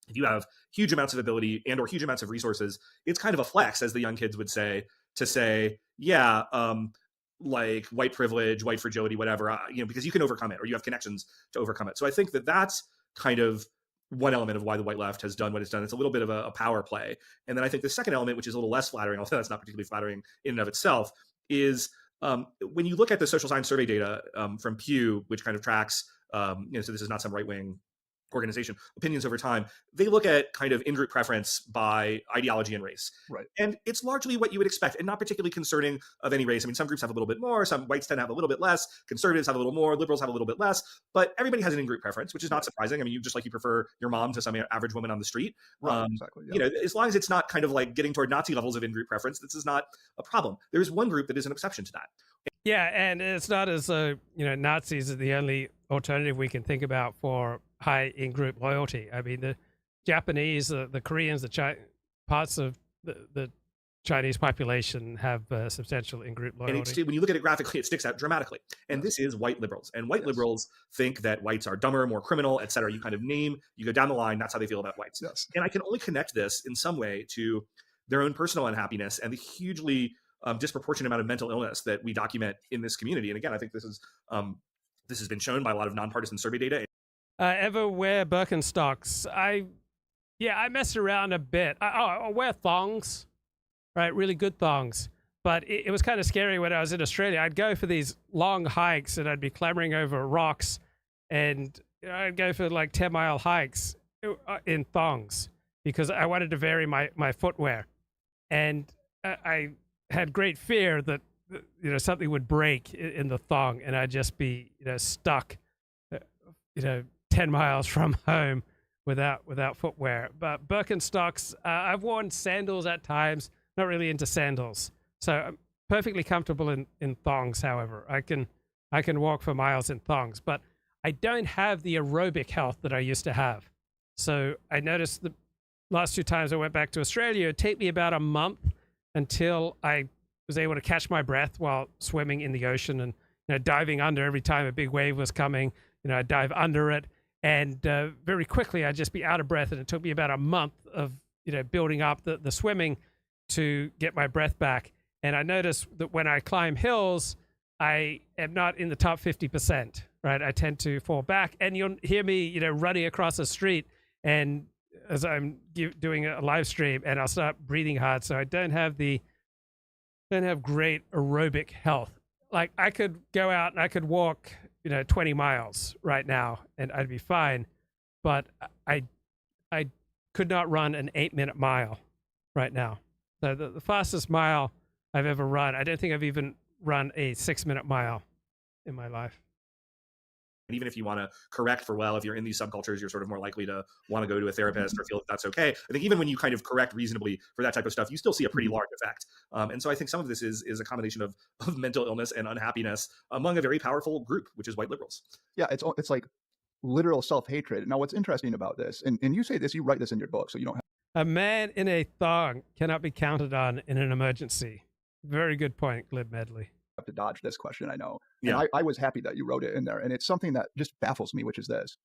if you have huge amounts of ability and or huge amounts of resources, it's kind of a flex, as the young kids would say, to say, yeah, like white privilege, white fragility, whatever, because you can overcome it or you have connections to overcome it. So I think that that's kind of one element of why the white left has done what it's done. It's a little bit of a power play. And then I think the second element, which is a little less flattering, although that's not particularly flattering in and of itself, is when you look at the social science survey data from Pew, which kind of tracks, so this is not some right-wing organization, opinions over time, they look at kind of in-group preference by ideology and race. Right. And it's largely what you would expect and not particularly concerning of any race. Some groups have a little bit more, some whites tend to have a little bit less, conservatives have a little more, liberals have a little bit less, but everybody has an in-group preference, which is not surprising. You just like you prefer your mom to some average woman on the street. Right, exactly. Yeah. As long as it's not kind of like getting toward Nazi levels of in-group preference, this is not a problem. There's one group that is an exception to that. Yeah, and it's not as though, Nazis are the only alternative we can think about for high in-group loyalty. The Japanese, the Koreans, parts of the Chinese population have substantial in-group loyalty. And when you look at it graphically, it sticks out dramatically. And this is white liberals. And white liberals think that whites are dumber, more criminal, et cetera. You kind of you go down the line, that's how they feel about whites. Yes. And I can only connect this in some way to their own personal unhappiness and the hugely disproportionate amount of mental illness that we document in this community. And again, I think this has been shown by a lot of nonpartisan survey data. Ever wear Birkenstocks? I mess around a bit. I wear thongs, right? Really good thongs. But it was kind of scary when I was in Australia. I'd go for these long hikes and I'd be clambering over rocks, and I'd go for like 10-mile hikes in thongs because I wanted to vary my footwear. And I had great fear that something would break in the thong and I'd just be stuck 10 miles from home without footwear. But Birkenstocks, I've worn sandals at times, not really into sandals. So I'm perfectly comfortable in thongs, however. I can walk for miles in thongs, but I don't have the aerobic health that I used to have. So I noticed the last 2 times I went back to Australia, it'd take me about a month until I was able to catch my breath while swimming in the ocean and diving under every time a big wave was coming. I'd dive under it, and very quickly I'd just be out of breath, and it took me about a month of building up the swimming to get my breath back. And I noticed that when I climb hills, I am not in the top 50%. right, I tend to fall back. And you'll hear me, running across the street, and as I'm doing a live stream, and I'll start breathing hard, so I don't have great aerobic health. Like, I could go out and I could walk, 20 miles right now, and I'd be fine. But I could not run an 8-minute mile right now. So the fastest mile I've ever run, I don't think I've even run a 6-minute mile in my life. And even if you want to correct for, well, if you're in these subcultures, you're sort of more likely to want to go to a therapist or feel that that's okay. I think even when you kind of correct reasonably for that type of stuff, you still see a pretty large effect. And so I think some of this is a combination of mental illness and unhappiness among a very powerful group, which is white liberals. Yeah, it's like literal self-hatred. Now, what's interesting about this, and you say this, you write this in your book, so you don't have... A man in a thong cannot be counted on in an emergency. Very good point, Glib Medley. Have to dodge this question, I know. Yeah. And I was happy that you wrote it in there. And it's something that just baffles me, which is this.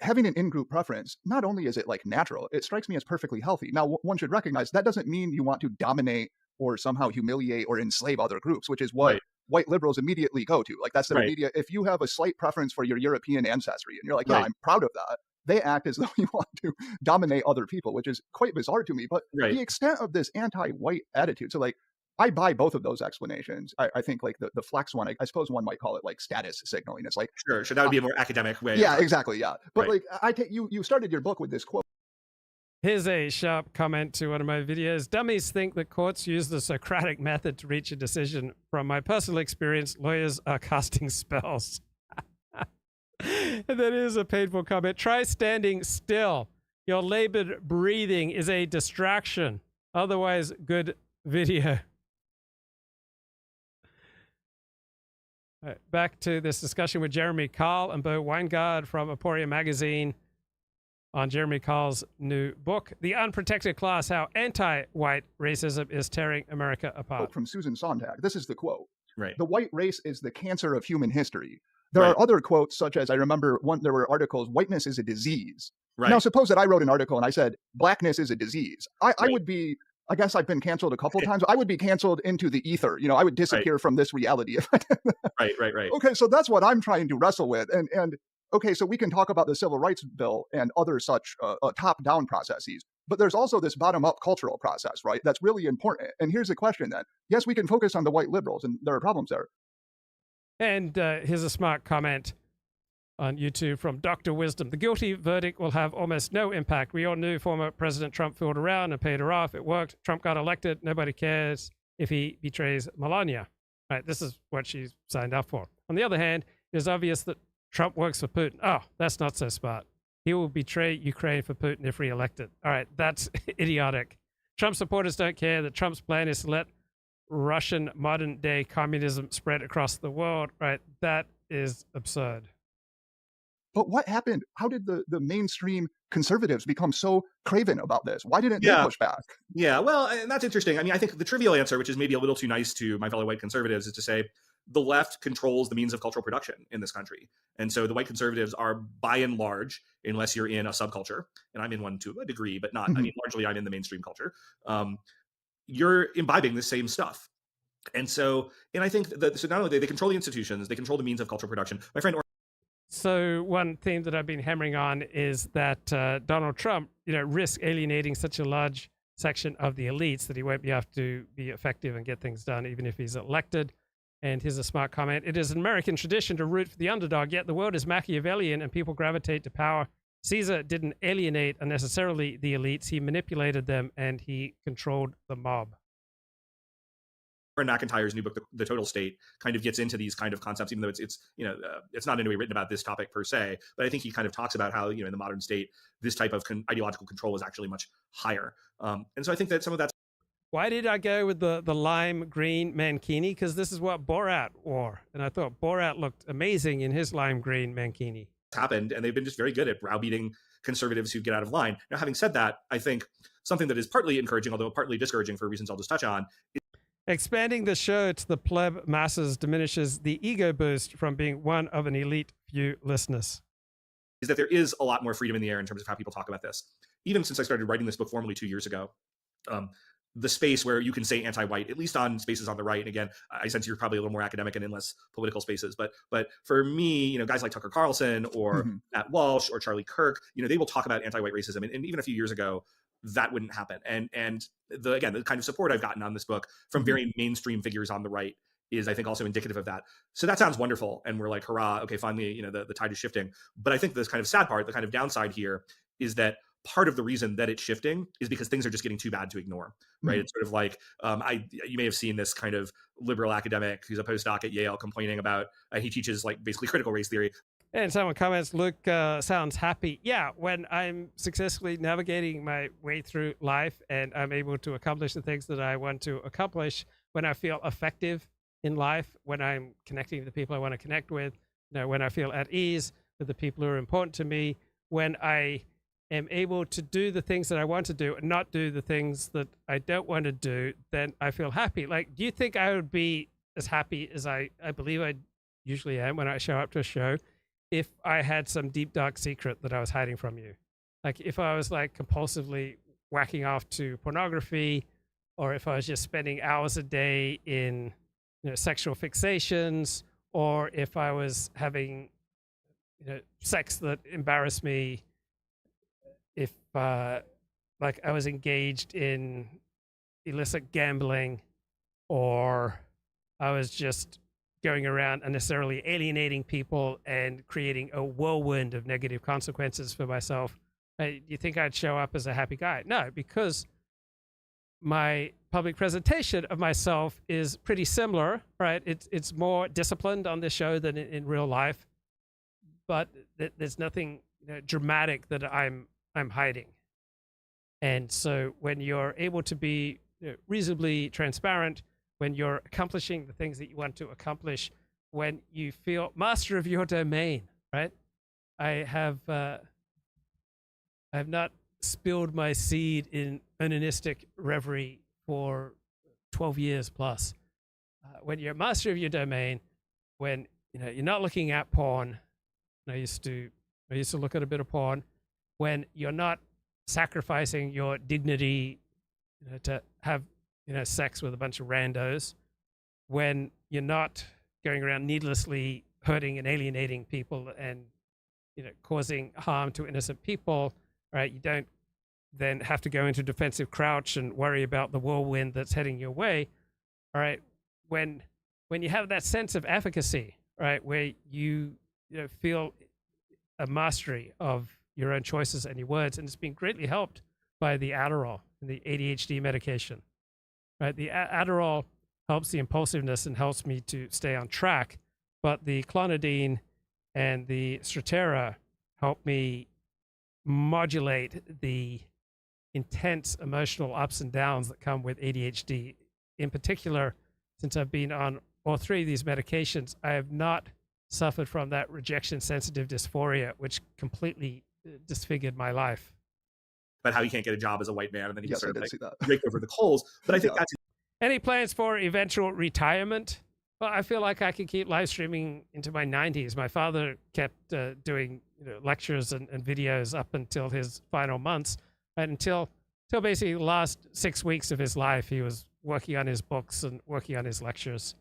Having an in-group preference, not only is it like natural, it strikes me as perfectly healthy. Now, one should recognize that doesn't mean you want to dominate or somehow humiliate or enslave other groups, which is what white liberals immediately go to. Like, that's their immediate, if you have a slight preference for your European ancestry and you're like, yeah, I'm proud of that, they act as though you want to dominate other people, which is quite bizarre to me. But the extent of this anti-white attitude, so like, I buy both of those explanations. I think like the flex one, I suppose one might call it like status signaling. It's like, sure, that would be a more academic way. Yeah, exactly. Yeah. But like, I take you started your book with this quote. Here's a sharp comment to one of my videos. Dummies think that courts use the Socratic method to reach a decision. From my personal experience, lawyers are casting spells. And that is a painful comment. Try standing still. Your labored breathing is a distraction. Otherwise, good video. All right, back to this discussion with Jeremy Carl and Bo Weingard from Aporia Magazine on Jeremy Carl's new book, The Unprotected Class, How Anti-White Racism is Tearing America Apart. From Susan Sontag. This is the quote. Right. The white race is the cancer of human history. There are other quotes, such as, I remember there were articles, whiteness is a disease. Now, suppose that I wrote an article and I said, blackness is a disease. I would be, I guess I've been canceled a couple times. I would be canceled into the ether. I would disappear from this reality if I did that. Right. Okay, so that's what I'm trying to wrestle with. And okay, so we can talk about the Civil Rights Bill and other such top-down processes. But there's also this bottom-up cultural process, right? That's really important. And here's the question then. Yes, we can focus on the white liberals, and there are problems there. And here's a smart comment on YouTube from Dr. Wisdom. The guilty verdict will have almost no impact. We all knew former President Trump fooled around and paid her off. It worked. Trump got elected. Nobody cares if he betrays Melania. Right, this is what she signed up for. On the other hand, it is obvious that Trump works for Putin. Oh, that's not so smart. He will betray Ukraine for Putin if reelected. All right, that's idiotic. Trump supporters don't care that Trump's plan is to let Russian modern-day communism spread across the world. Right, that is absurd. But what happened? How did the mainstream conservatives become so craven about this? Why didn't they push back? Yeah, well, and that's interesting. I mean, I think the trivial answer, which is maybe a little too nice to my fellow white conservatives, is to say the left controls the means of cultural production in this country. And so the white conservatives are, by and large, unless you're in a subculture, and I'm in one to a degree, but not, I mean, largely I'm in the mainstream culture, you're imbibing the same stuff. And so, and I think that, so not only they control the institutions, they control the means of cultural production. My friend... So one theme that I've been hammering on is that Donald Trump, risks alienating such a large section of the elites that he won't be able to be effective and get things done, even if he's elected. And here's a smart comment. It is an American tradition to root for the underdog, yet the world is Machiavellian and people gravitate to power. Caesar didn't alienate unnecessarily the elites. He manipulated them and he controlled the mob. McIntyre's new book, The Total State, kind of gets into these kind of concepts, even though it's it's not in any way written about this topic per se, but I think he kind of talks about how, in the modern state, this type of ideological control is actually much higher. And so I think that some of that's... Why did I go with the lime green mankini? Because this is what Borat wore. And I thought Borat looked amazing in his lime green mankini. Happened, and they've been just very good at browbeating conservatives who get out of line. Now, having said that, I think something that is partly encouraging, although partly discouraging for reasons I'll just touch on, expanding the show to the pleb masses diminishes the ego boost from being one of an elite few listeners. Is that there is a lot more freedom in the air in terms of how people talk about this. Even since I started writing this book formally 2 years ago, the space where you can say anti-white, at least on spaces on the right. And again, I sense you're probably a little more academic and in less political spaces. But for me, guys like Tucker Carlson or Matt Walsh or Charlie Kirk, they will talk about anti-white racism. And even a few years ago, that wouldn't happen. And the kind of support I've gotten on this book from very mainstream figures on the right is, I think, also indicative of that. So that sounds wonderful. And we're like, hurrah, okay, finally, the tide is shifting. But I think this kind of sad part, the kind of downside here is that part of the reason that it's shifting is because things are just getting too bad to ignore, right? It's sort of like, you may have seen this kind of liberal academic who's a postdoc at Yale complaining about, he teaches like basically critical race theory. And someone comments, Luke sounds happy. Yeah, when I'm successfully navigating my way through life and I'm able to accomplish the things that I want to accomplish, when I feel effective in life, when I'm connecting with the people I want to connect with, when I feel at ease with the people who are important to me, when I am able to do the things that I want to do and not do the things that I don't want to do, then I feel happy. Like, do you think I would be as happy as I believe I usually am when I show up to a show if I had some deep, dark secret that I was hiding from you? Like, if I was like compulsively whacking off to pornography, or if I was just spending hours a day in sexual fixations, or if I was having sex that embarrassed me, if like I was engaged in illicit gambling, or I was just going around unnecessarily alienating people and creating a whirlwind of negative consequences for myself, do you think I'd show up as a happy guy? No, because my public presentation of myself is pretty similar, right? It's more disciplined on this show than in real life, but there's nothing dramatic that I'm hiding. And so when you're able to be reasonably transparent, when you're accomplishing the things that you want to accomplish, when you feel master of your domain, right? I have not spilled my seed in onanistic reverie for 12 years plus. When you're master of your domain, when you're not looking at porn, I used to look at a bit of porn, when you're not sacrificing your dignity to have sex with a bunch of randos, when you're not going around needlessly hurting and alienating people and causing harm to innocent people, right? You don't then have to go into defensive crouch and worry about the whirlwind that's heading your way. All right, when you have that sense of efficacy, right, where you feel a mastery of your own choices and your words, and it's been greatly helped by the Adderall and the ADHD medication, right? The Adderall helps the impulsiveness and helps me to stay on track, but the clonidine and the Strattera help me modulate the intense emotional ups and downs that come with ADHD. In particular, since I've been on all three of these medications, I have not suffered from that rejection-sensitive dysphoria, which completely disfigured my life. About how he can't get a job as a white man, and then he sort of rake over the coals. But I think that's... Any plans for eventual retirement? Well, I feel like I could keep live streaming into my 90s. My father kept doing lectures and videos up until his final months, and until basically the last 6 weeks of his life, he was working on his books and working on his lectures.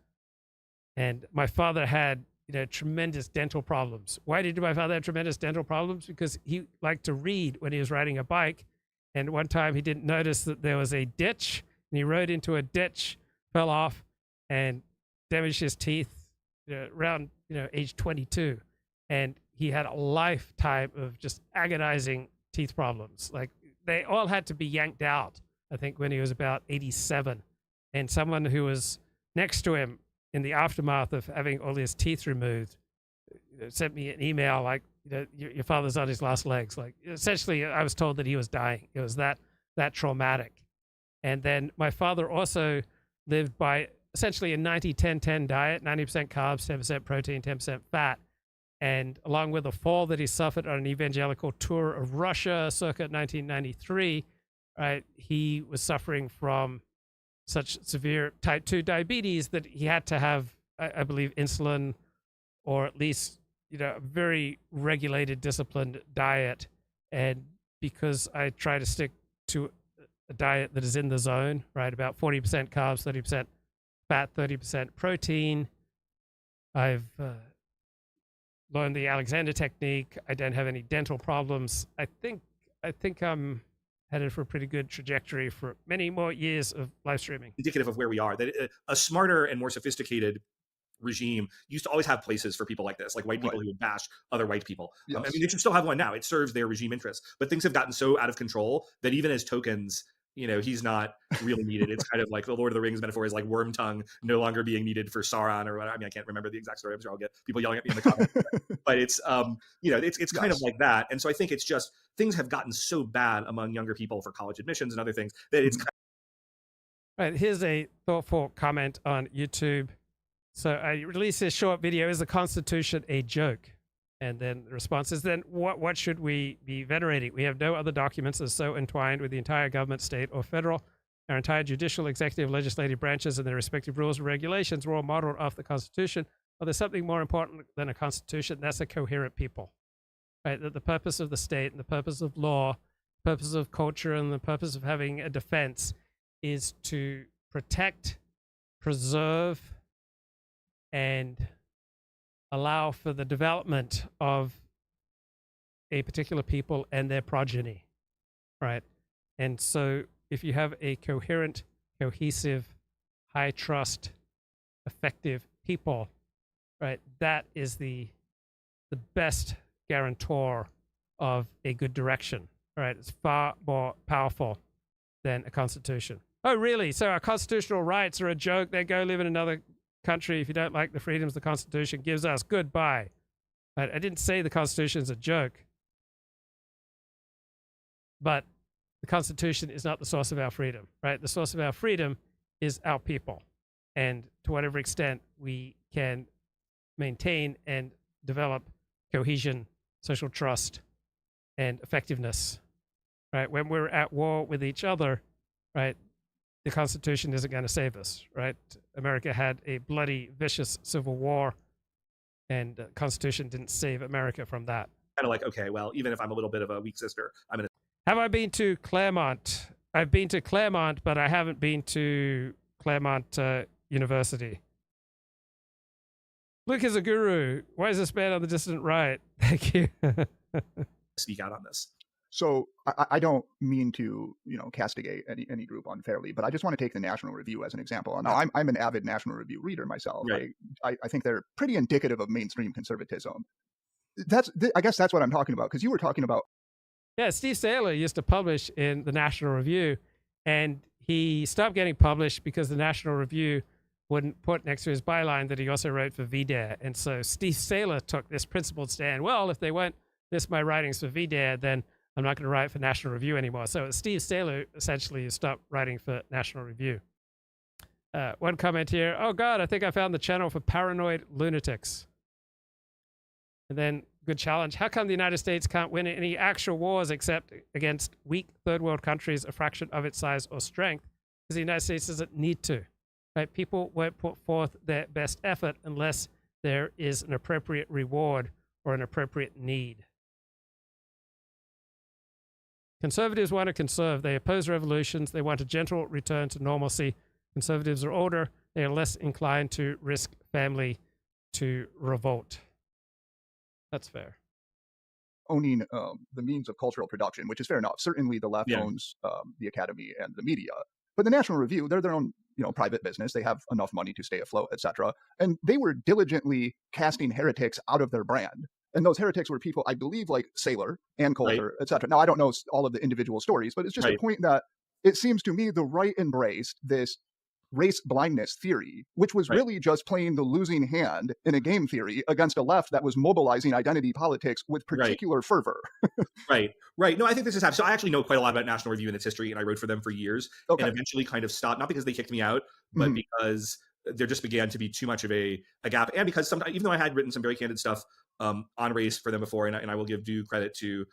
And my father had tremendous dental problems. Why did my father have tremendous dental problems? Because he liked to read when he was riding a bike. And one time he didn't notice that there was a ditch, and he rode into a ditch, fell off, and damaged his teeth around age 22. And he had a lifetime of just agonizing teeth problems. Like, they all had to be yanked out, I think, when he was about 87. And someone who was next to him in the aftermath of having all his teeth removed sent me an email like, your father's on his last legs. Like, essentially, I was told that he was dying. It was that traumatic. And then my father also lived by essentially a 90-10-10 diet, 90% carbs, 10% protein, 10% fat. And along with the fall that he suffered on an evangelical tour of Russia circa 1993, right, he was suffering from such severe type 2 diabetes that he had to have, I believe, insulin, or at least a very regulated, disciplined diet. And because I try to stick to a diet that is in the zone, right? About 40% carbs, 30% fat, 30% protein. I've learned the Alexander technique. I don't have any dental problems. I think I'm headed for a pretty good trajectory for many more years of live streaming. Indicative of where we are, that a smarter and more sophisticated regime used to always have places for people like this, like white people who would bash other white people. Yes. I mean, they should still have one now. It serves their regime interests. But things have gotten so out of control that even as tokens, he's not really needed. It's kind of like the Lord of the Rings metaphor is like worm tongue no longer being needed for Sauron or whatever. I mean, I can't remember the exact story. I'm sure I'll get people yelling at me in the comments. But it's, it's kind of like that. And so I think it's just things have gotten so bad among younger people for college admissions and other things that it's Right, here's a thoughtful comment on YouTube. So I released this short video, is the Constitution a joke? And then the response is, then what should we be venerating? We have no other documents that are so entwined with the entire government, state or federal. Our entire judicial, executive, legislative branches and their respective rules and regulations were all modeled off the Constitution. Well, there's something more important than a Constitution. That's a coherent people, right? That the purpose of the state and the purpose of law, the purpose of culture and the purpose of having a defense is to protect, preserve, and allow for the development of a particular people and their progeny, right? And so if you have a coherent, cohesive, high trust, effective people, right, that is the best guarantor of a good direction, right? It's far more powerful than a constitution. Oh, really? So our constitutional rights are a joke? They go live in another country if you don't like the freedoms the Constitution gives us. Goodbye. Right? I didn't say the Constitution is a joke, but the Constitution is not the source of our freedom, right? The source of our freedom is our people. And to whatever extent we can maintain and develop cohesion, social trust, and effectiveness, right? When we're at war with each other, right, the Constitution isn't going to save us, right? America had a bloody, vicious civil war, and the Constitution didn't save America from that. kind of like, okay, well, even if I'm a little bit of a weak sister, I'm going to. Have I been to Claremont? I've been to Claremont, but I haven't been to Claremont University. Luke is a guru. Why is this man on the distant right? Thank you. Speak out on this. So I don't mean to, castigate any group unfairly, but I just want to take the National Review as an example. Now, I'm an avid National Review reader myself. Right. I think they're pretty indicative of mainstream conservatism. I guess that's what I'm talking about, because you were talking about. Yeah, Steve Saylor used to publish in the National Review, and he stopped getting published because the National Review wouldn't put next to his byline that he also wrote for VDare. And so Steve Saylor took this principled stand. Well, if they won't list my writings for VDare, then I'm not going to write for National Review anymore. So Steve Saylor essentially stopped writing for National Review. One comment here. Oh, God, I think I found the channel for paranoid lunatics. And then good challenge. How come the United States can't win any actual wars except against weak third world countries a fraction of its size or strength? Because the United States doesn't need to. Right? People won't put forth their best effort unless there is an appropriate reward or an appropriate need. Conservatives want to conserve. They oppose revolutions. They want a gentle return to normalcy. Conservatives are older. They are less inclined to risk family to revolt. That's fair. Owning the means of cultural production, which is fair enough. Certainly the left owns the academy and the media. But the National Review, they're their own private business. They have enough money to stay afloat, etc. And they were diligently casting heretics out of their brand. And those heretics were people, I believe, like Saylor and Coulter, etc. Now, I don't know all of the individual stories, but it's just a point that it seems to me the right embraced this race blindness theory, which was really just playing the losing hand in a game theory against a left that was mobilizing identity politics with particular fervor. Right. No, I think this is happening. So I actually know quite a lot about National Review and its history, and I wrote for them for years and eventually kind of stopped, not because they kicked me out, but because there just began to be too much of a gap. And because sometimes, even though I had written some very candid stuff on race for them before, and I will give due credit to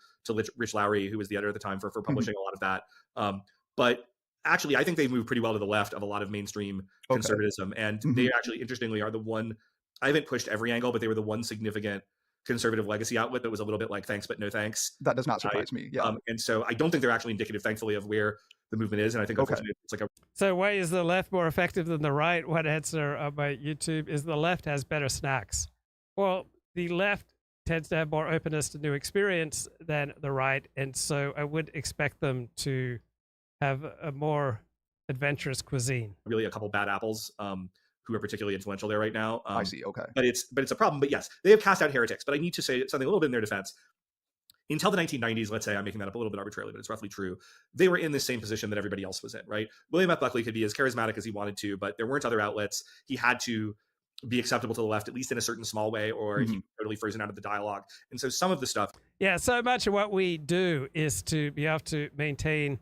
Rich Lowry, who was the editor at the time, for publishing a lot of that. But actually, I think they've moved pretty well to the left of a lot of mainstream conservatism. And they actually, interestingly, are the one, I haven't pushed every angle, but they were the one significant conservative legacy outlet that was a little bit like thanks but no thanks. That does not surprise me. Yeah. And so I don't think they're actually indicative, thankfully, of where the movement is. And I think unfortunately it's like a. So why is the left more effective than the right? One answer on my YouTube is the left has better snacks. Well, the left tends to have more openness to new experience than the right, and so I would expect them to have a more adventurous cuisine. Really a couple bad apples who are particularly influential there right now. I see. Okay. But it's a problem. But yes, they have cast out heretics. But I need to say something a little bit in their defense. Until the 1990s, let's say, I'm making that up a little bit arbitrarily, but it's roughly true, they were in the same position that everybody else was in, right? William F. Buckley could be as charismatic as he wanted to, but there weren't other outlets. He had to be acceptable to the left, at least in a certain small way, or he totally frozen out of the dialogue. And so some of the stuff. Yeah, so much of what we do is to be able to maintain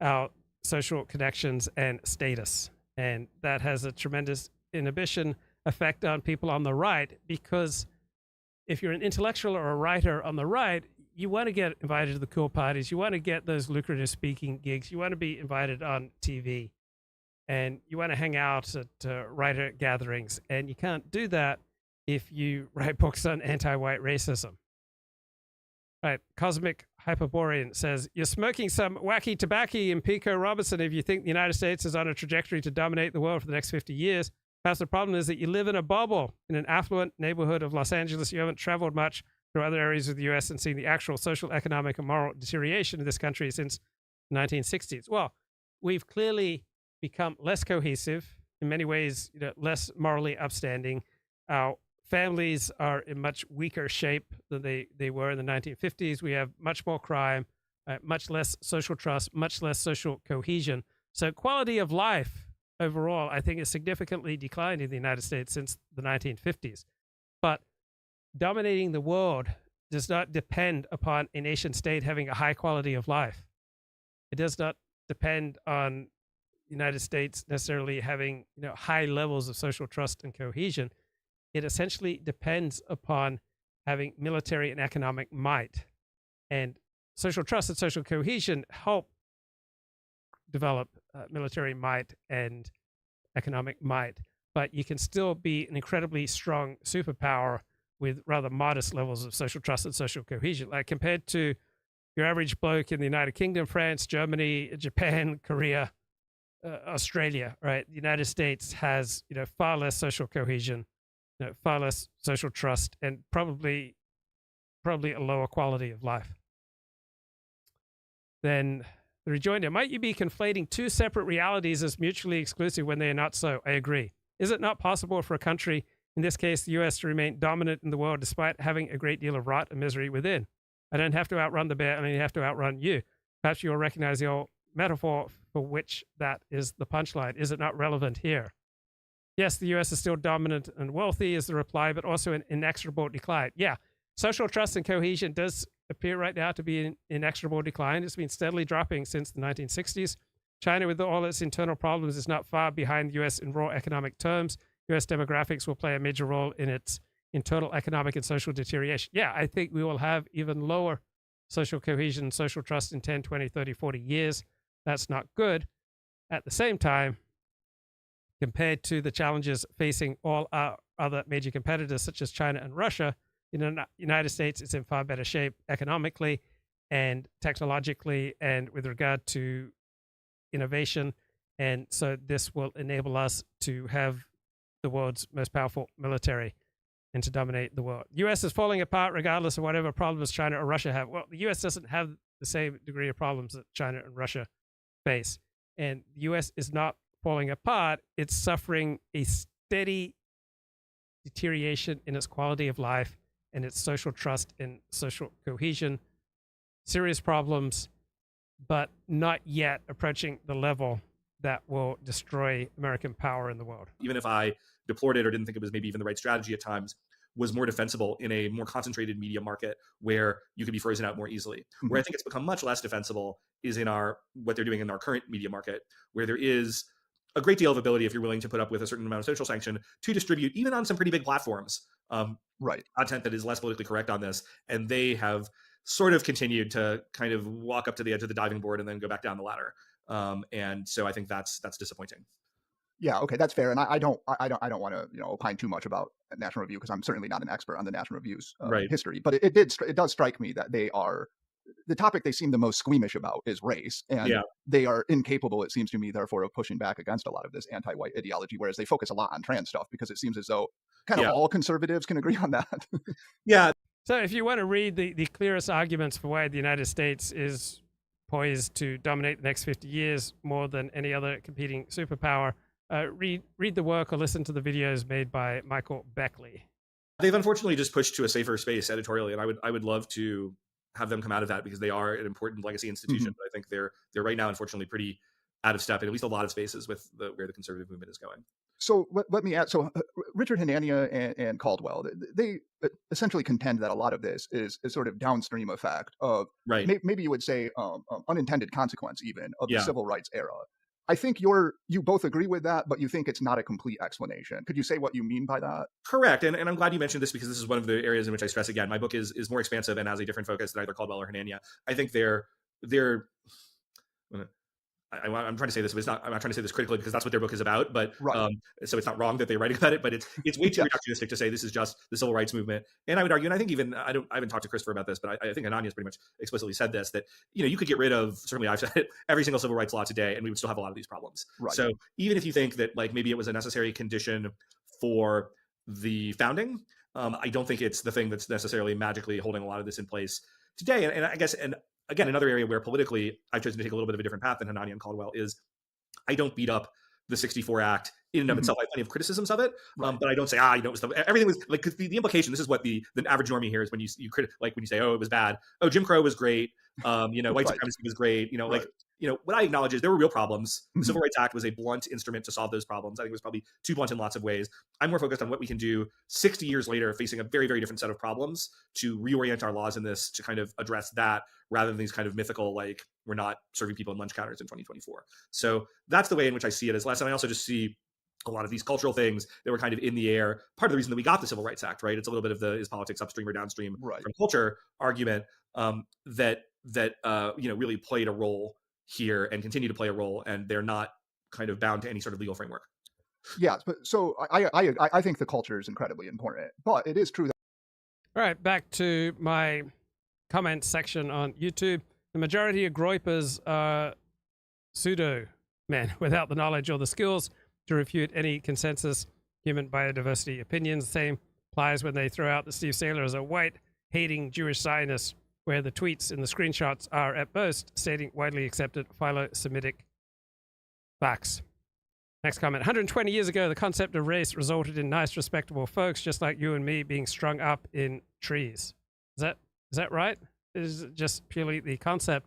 our social connections and status. And that has a tremendous inhibition effect on people on the right, because if you're an intellectual or a writer on the right, you want to get invited to the cool parties. You want to get those lucrative speaking gigs. You want to be invited on TV. And you want to hang out at writer gatherings. And you can't do that if you write books on anti-white racism. Right. Cosmic Hyperborean says, you're smoking some wacky tobacco in Pico Robinson if you think the United States is on a trajectory to dominate the world for the next 50 years. Perhaps the problem is that you live in a bubble in an affluent neighborhood of Los Angeles. You haven't traveled much through other areas of the U.S. and seen the actual social, economic, and moral deterioration of this country since the 1960s. Well, we've clearly become less cohesive, in many ways, less morally upstanding. Our families are in much weaker shape than they were in the 1950s. We have much more crime, much less social trust, much less social cohesion. So quality of life overall, I think, has significantly declined in the United States since the 1950s. But dominating the world does not depend upon a nation state having a high quality of life. It does not depend on the United States necessarily having high levels of social trust and cohesion. It essentially depends upon having military and economic might. And social trust and social cohesion help develop military might and economic might. But you can still be an incredibly strong superpower with rather modest levels of social trust and social cohesion. Like compared to your average bloke in the United Kingdom, France, Germany, Japan, Korea, Australia, right? The United States has far less social cohesion, far less social trust, and probably a lower quality of life. Then the rejoinder, might you be conflating two separate realities as mutually exclusive when they are not so? I agree. Is it not possible for a country, in this case the US, to remain dominant in the world despite having a great deal of rot and misery within? I don't have to outrun the bear, I only have to outrun you. Perhaps you'll recognize the old metaphor for which that is the punchline. Is it not relevant here? Yes, the US is still dominant and wealthy is the reply, but also an inexorable decline. Yeah, social trust and cohesion does appear right now to be in inexorable decline. It's been steadily dropping since the 1960s. China, with all its internal problems, is not far behind the US in raw economic terms. US demographics will play a major role in its internal economic and social deterioration. Yeah, I think we will have even lower social cohesion, social trust in 10, 20, 30, 40 years. That's not good. At the same time, compared to the challenges facing all our other major competitors, such as China and Russia, the United States is in far better shape economically and technologically and with regard to innovation. And so this will enable us to have the world's most powerful military and to dominate the world. The U.S. is falling apart regardless of whatever problems China or Russia have. Well, the U.S. doesn't have the same degree of problems that China and Russia face. And the U.S. is not falling apart. It's suffering a steady deterioration in its quality of life and its social trust and social cohesion. Serious problems, but not yet approaching the level that will destroy American power in the world. Even if I deplored it or didn't think it was maybe even the right strategy at times, was more defensible in a more concentrated media market where you could be frozen out more easily. Where I think it's become much less defensible is in what they're doing in our current media market, where there is a great deal of ability, if you're willing to put up with a certain amount of social sanction, to distribute, even on some pretty big platforms, content that is less politically correct on this. And they have sort of continued to kind of walk up to the edge of the diving board and then go back down the ladder. And so I think that's disappointing. Yeah, okay, that's fair, and I don't want to opine too much about National Review because I'm certainly not an expert on the National Review's Right. history, but it does strike me that they are the topic they seem the most squeamish about is race, and Yeah. they are incapable, it seems to me, therefore, of pushing back against a lot of this anti-white ideology, whereas they focus a lot on trans stuff because it seems as though kind of Yeah. all conservatives can agree on that. Yeah. So if you want to read the clearest arguments for why the United States is poised to dominate the next 50 years more than any other competing superpower, read the work or listen to the videos made by Michael Beckley. They've unfortunately just pushed to a safer space editorially, and I would love to have them come out of that because they are an important legacy institution. Mhm. But I think they're right now, unfortunately, pretty out of step in at least a lot of spaces with where the conservative movement is going. So let me add. So Richard Hanania and Caldwell, they essentially contend that a lot of this is sort of downstream effect of Right. maybe you would say unintended consequence even of Yeah. the civil rights era. I think you both agree with that, but you think it's not a complete explanation. Could you say what you mean by that? Correct. And I'm glad you mentioned this because this is one of the areas in which I stress again. My book is more expansive and has a different focus than either Caldwell or Hanania. I think I'm trying to say this, but it's not. I'm not trying to say this critically because that's what their book is about. But Right. so it's not wrong that they're writing about it. But it's way too reductionistic to say this is just the civil rights movement. And I would argue, and I think even I haven't talked to Christopher about this, but I think Anania's pretty much explicitly said this, that you could get rid of, certainly I've said it, every single civil rights law today, and we would still have a lot of these problems. Right. So even if you think that like maybe it was a necessary condition for the founding, I don't think it's the thing that's necessarily magically holding a lot of this in place today. And I guess, and again, another area where politically I've chosen to take a little bit of a different path than Hanania and Caldwell is I don't beat up the 64 Act in and of itself. I have plenty of criticisms of it, but I don't say, it was everything was like, because the implication, this is what the average normie here is when you like when you say, oh, it was bad. Oh, Jim Crow was great. White supremacy was great. What I acknowledge is there were real problems. The Civil Rights Act was a blunt instrument to solve those problems. I think it was probably too blunt in lots of ways. I'm more focused on what we can do 60 years later, facing a very, very different set of problems to reorient our laws in this to kind of address that rather than these kind of mythical, like we're not serving people in lunch counters in 2024. So that's the way in which I see it as less. And I also just see a lot of these cultural things that were kind of in the air. Part of the reason that we got the Civil Rights Act, right? It's a little bit of the is politics upstream or downstream from culture argument that really played a role here and continue to play a role, and they're not kind of bound to any sort of legal framework. Yes, but so I think the culture is incredibly important, but it is true that. All right, back to my comment section on YouTube. The majority of groypers are pseudo men without the knowledge or the skills to refute any consensus human biodiversity opinions. Same applies when they throw out that Steve Saylor is a white-hating Jewish Zionist, where the tweets and the screenshots are at most stating widely accepted philo-Semitic facts. Next comment. 120 years ago, the concept of race resulted in nice, respectable folks just like you and me being strung up in trees. Is that right? Is it just purely the concept?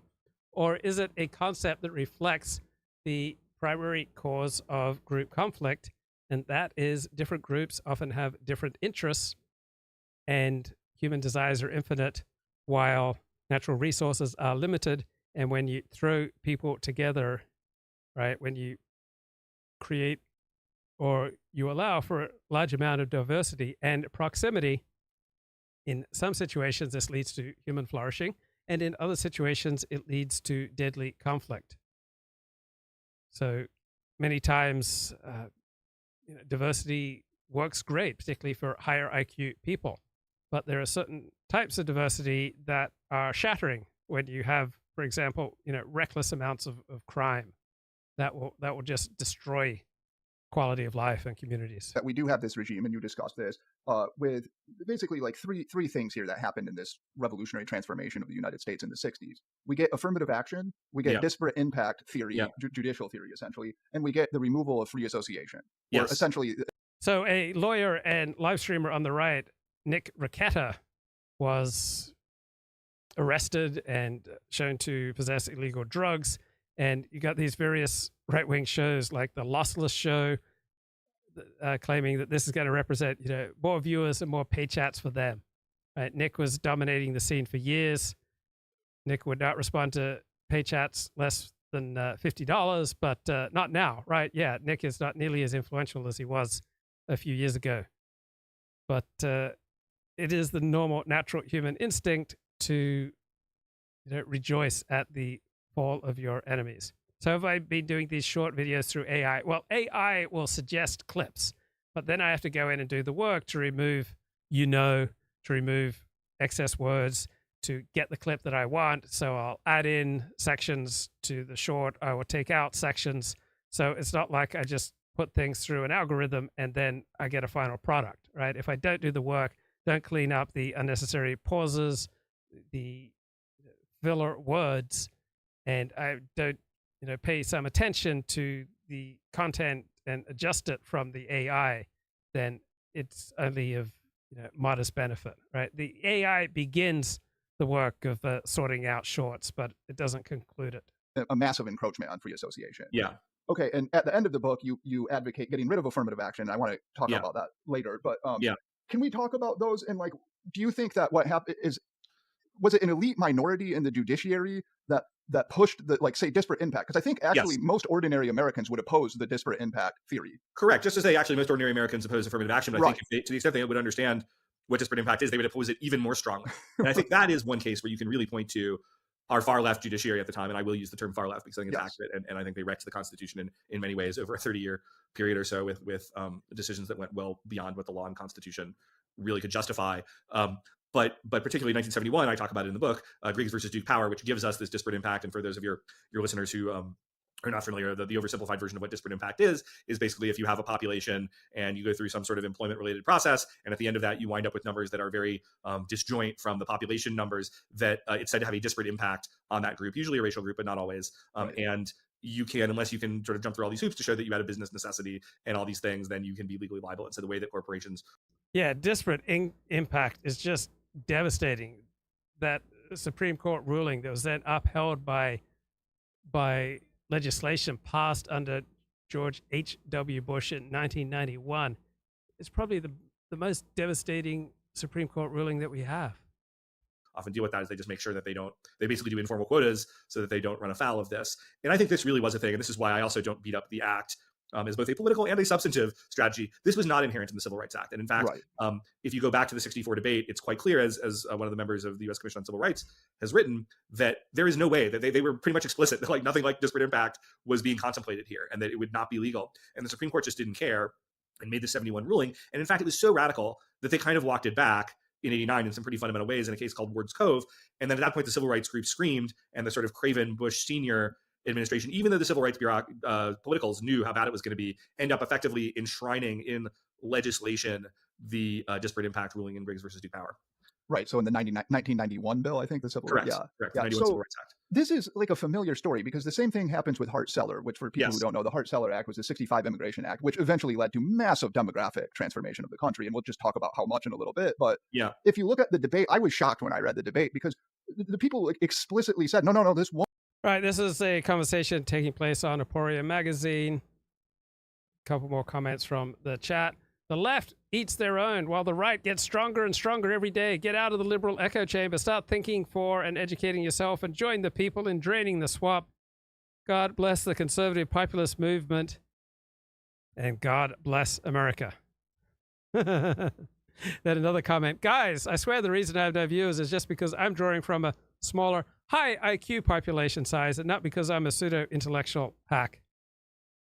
Or is it a concept that reflects the primary cause of group conflict? And that is different groups often have different interests and human desires are infinite while natural resources are limited. And when you throw people together, right, when you create or you allow for a large amount of diversity and proximity, in some situations, this leads to human flourishing, and in other situations, it leads to deadly conflict. So many times, diversity works great, particularly for higher IQ people. But there are certain types of diversity that are shattering when you have, for example, reckless amounts of crime that will just destroy quality of life and communities. That we do have this regime, and you discussed this, with basically like three things here that happened in this revolutionary transformation of the United States in the 60s. We get affirmative action, we get disparate impact theory, judicial theory essentially, and we get the removal of free association. Yes. Essentially. So a lawyer and live streamer on the right, Nick Ricetta, was arrested and shown to possess illegal drugs. And you got these various right-wing shows like the Lossless Show claiming that this is going to represent, more viewers and more pay chats for them. Right? Nick was dominating the scene for years. Nick would not respond to pay chats less than $50, but not now, right? Yeah, Nick is not nearly as influential as he was a few years ago. But it is the normal, natural human instinct to rejoice at the fall of your enemies. So have I been doing these short videos through AI? Well, AI will suggest clips. but then I have to go in and do the work to remove, to remove excess words, to get the clip that I want. So I'll add in sections to the short. I will take out sections. So it's not like I just put things through an algorithm and then I get a final product, right? If I don't do the work, don't clean up the unnecessary pauses, the filler words, and I don't, pay some attention to the content and adjust it from the AI, then it's only of modest benefit, right? The AI begins the work of sorting out shorts, but it doesn't conclude it. A massive encroachment on free association. Yeah. Okay, and at the end of the book, you advocate getting rid of affirmative action. I want to talk about that later, but can we talk about those? And do you think that what happened was it an elite minority in the judiciary that pushed the say disparate impact? Because I think actually most ordinary Americans would oppose the disparate impact theory. Correct. Just to say, actually, most ordinary Americans oppose affirmative action, but I think to the extent they would understand what disparate impact is, they would oppose it even more strongly. And I think that is one case where you can really point to our far left judiciary at the time, and I will use the term far left because I think it's accurate, and I think they wrecked the Constitution in many ways over a 30-year period or so with decisions that went well beyond what the law and Constitution really could justify. But particularly 1971, I talk about it in the book, Griggs versus Duke Power, which gives us this disparate impact. And for those of your listeners who are not familiar, the oversimplified version of what disparate impact is basically if you have a population and you go through some sort of employment-related process, and at the end of that, you wind up with numbers that are very disjoint from the population numbers, that it's said to have a disparate impact on that group, usually a racial group, but not always. And you can, unless you can sort of jump through all these hoops to show that you had a business necessity and all these things, then you can be legally liable. And so the way that corporations... Yeah, disparate impact is just devastating. That Supreme Court ruling that was then upheld by legislation passed under George H.W. Bush in 1991 is probably the most devastating Supreme Court ruling that we have. Often deal with that is they just make sure that they basically do informal quotas so that they don't run afoul of this. And I think this really was a thing. And this is why I also don't beat up the act as both a political and a substantive strategy. This was not inherent in the Civil Rights Act. And in fact, if you go back to the 64 debate, it's quite clear, as one of the members of the U.S. Commission on Civil Rights has written, that there is no way that they were pretty much explicit that nothing like disparate impact was being contemplated here and that it would not be legal. And the Supreme Court just didn't care and made the 71 ruling. And in fact, it was so radical that they kind of walked it back in 89 in some pretty fundamental ways in a case called Ward's Cove. And then at that point, the civil rights group screamed, and the sort of craven Bush senior administration, even though the civil rights politicals knew how bad it was going to be, end up effectively enshrining in legislation the disparate impact ruling in Griggs versus Duke Power. Right. So in the 1991 bill, I think the civil rights. Correct. Yeah. 91 So Civil Rights Act. This is like a familiar story because the same thing happens with Hart-Celler, which for people who don't know, the Hart-Celler Act was the 65 Immigration Act, which eventually led to massive demographic transformation of the country. And we'll just talk about how much in a little bit. But if you look at the debate, I was shocked when I read the debate because the people explicitly said, no, this won't. Right, this is a conversation taking place on Aporia magazine. A couple more comments from the chat. The left eats their own while the right gets stronger and stronger every day. Get out of the liberal echo chamber. Start thinking for and educating yourself and join the people in draining the swamp. God bless the conservative populist movement. And God bless America. Then another comment. Guys, I swear the reason I have no viewers is just because I'm drawing from a smaller, high IQ population size and not because I'm a pseudo-intellectual hack.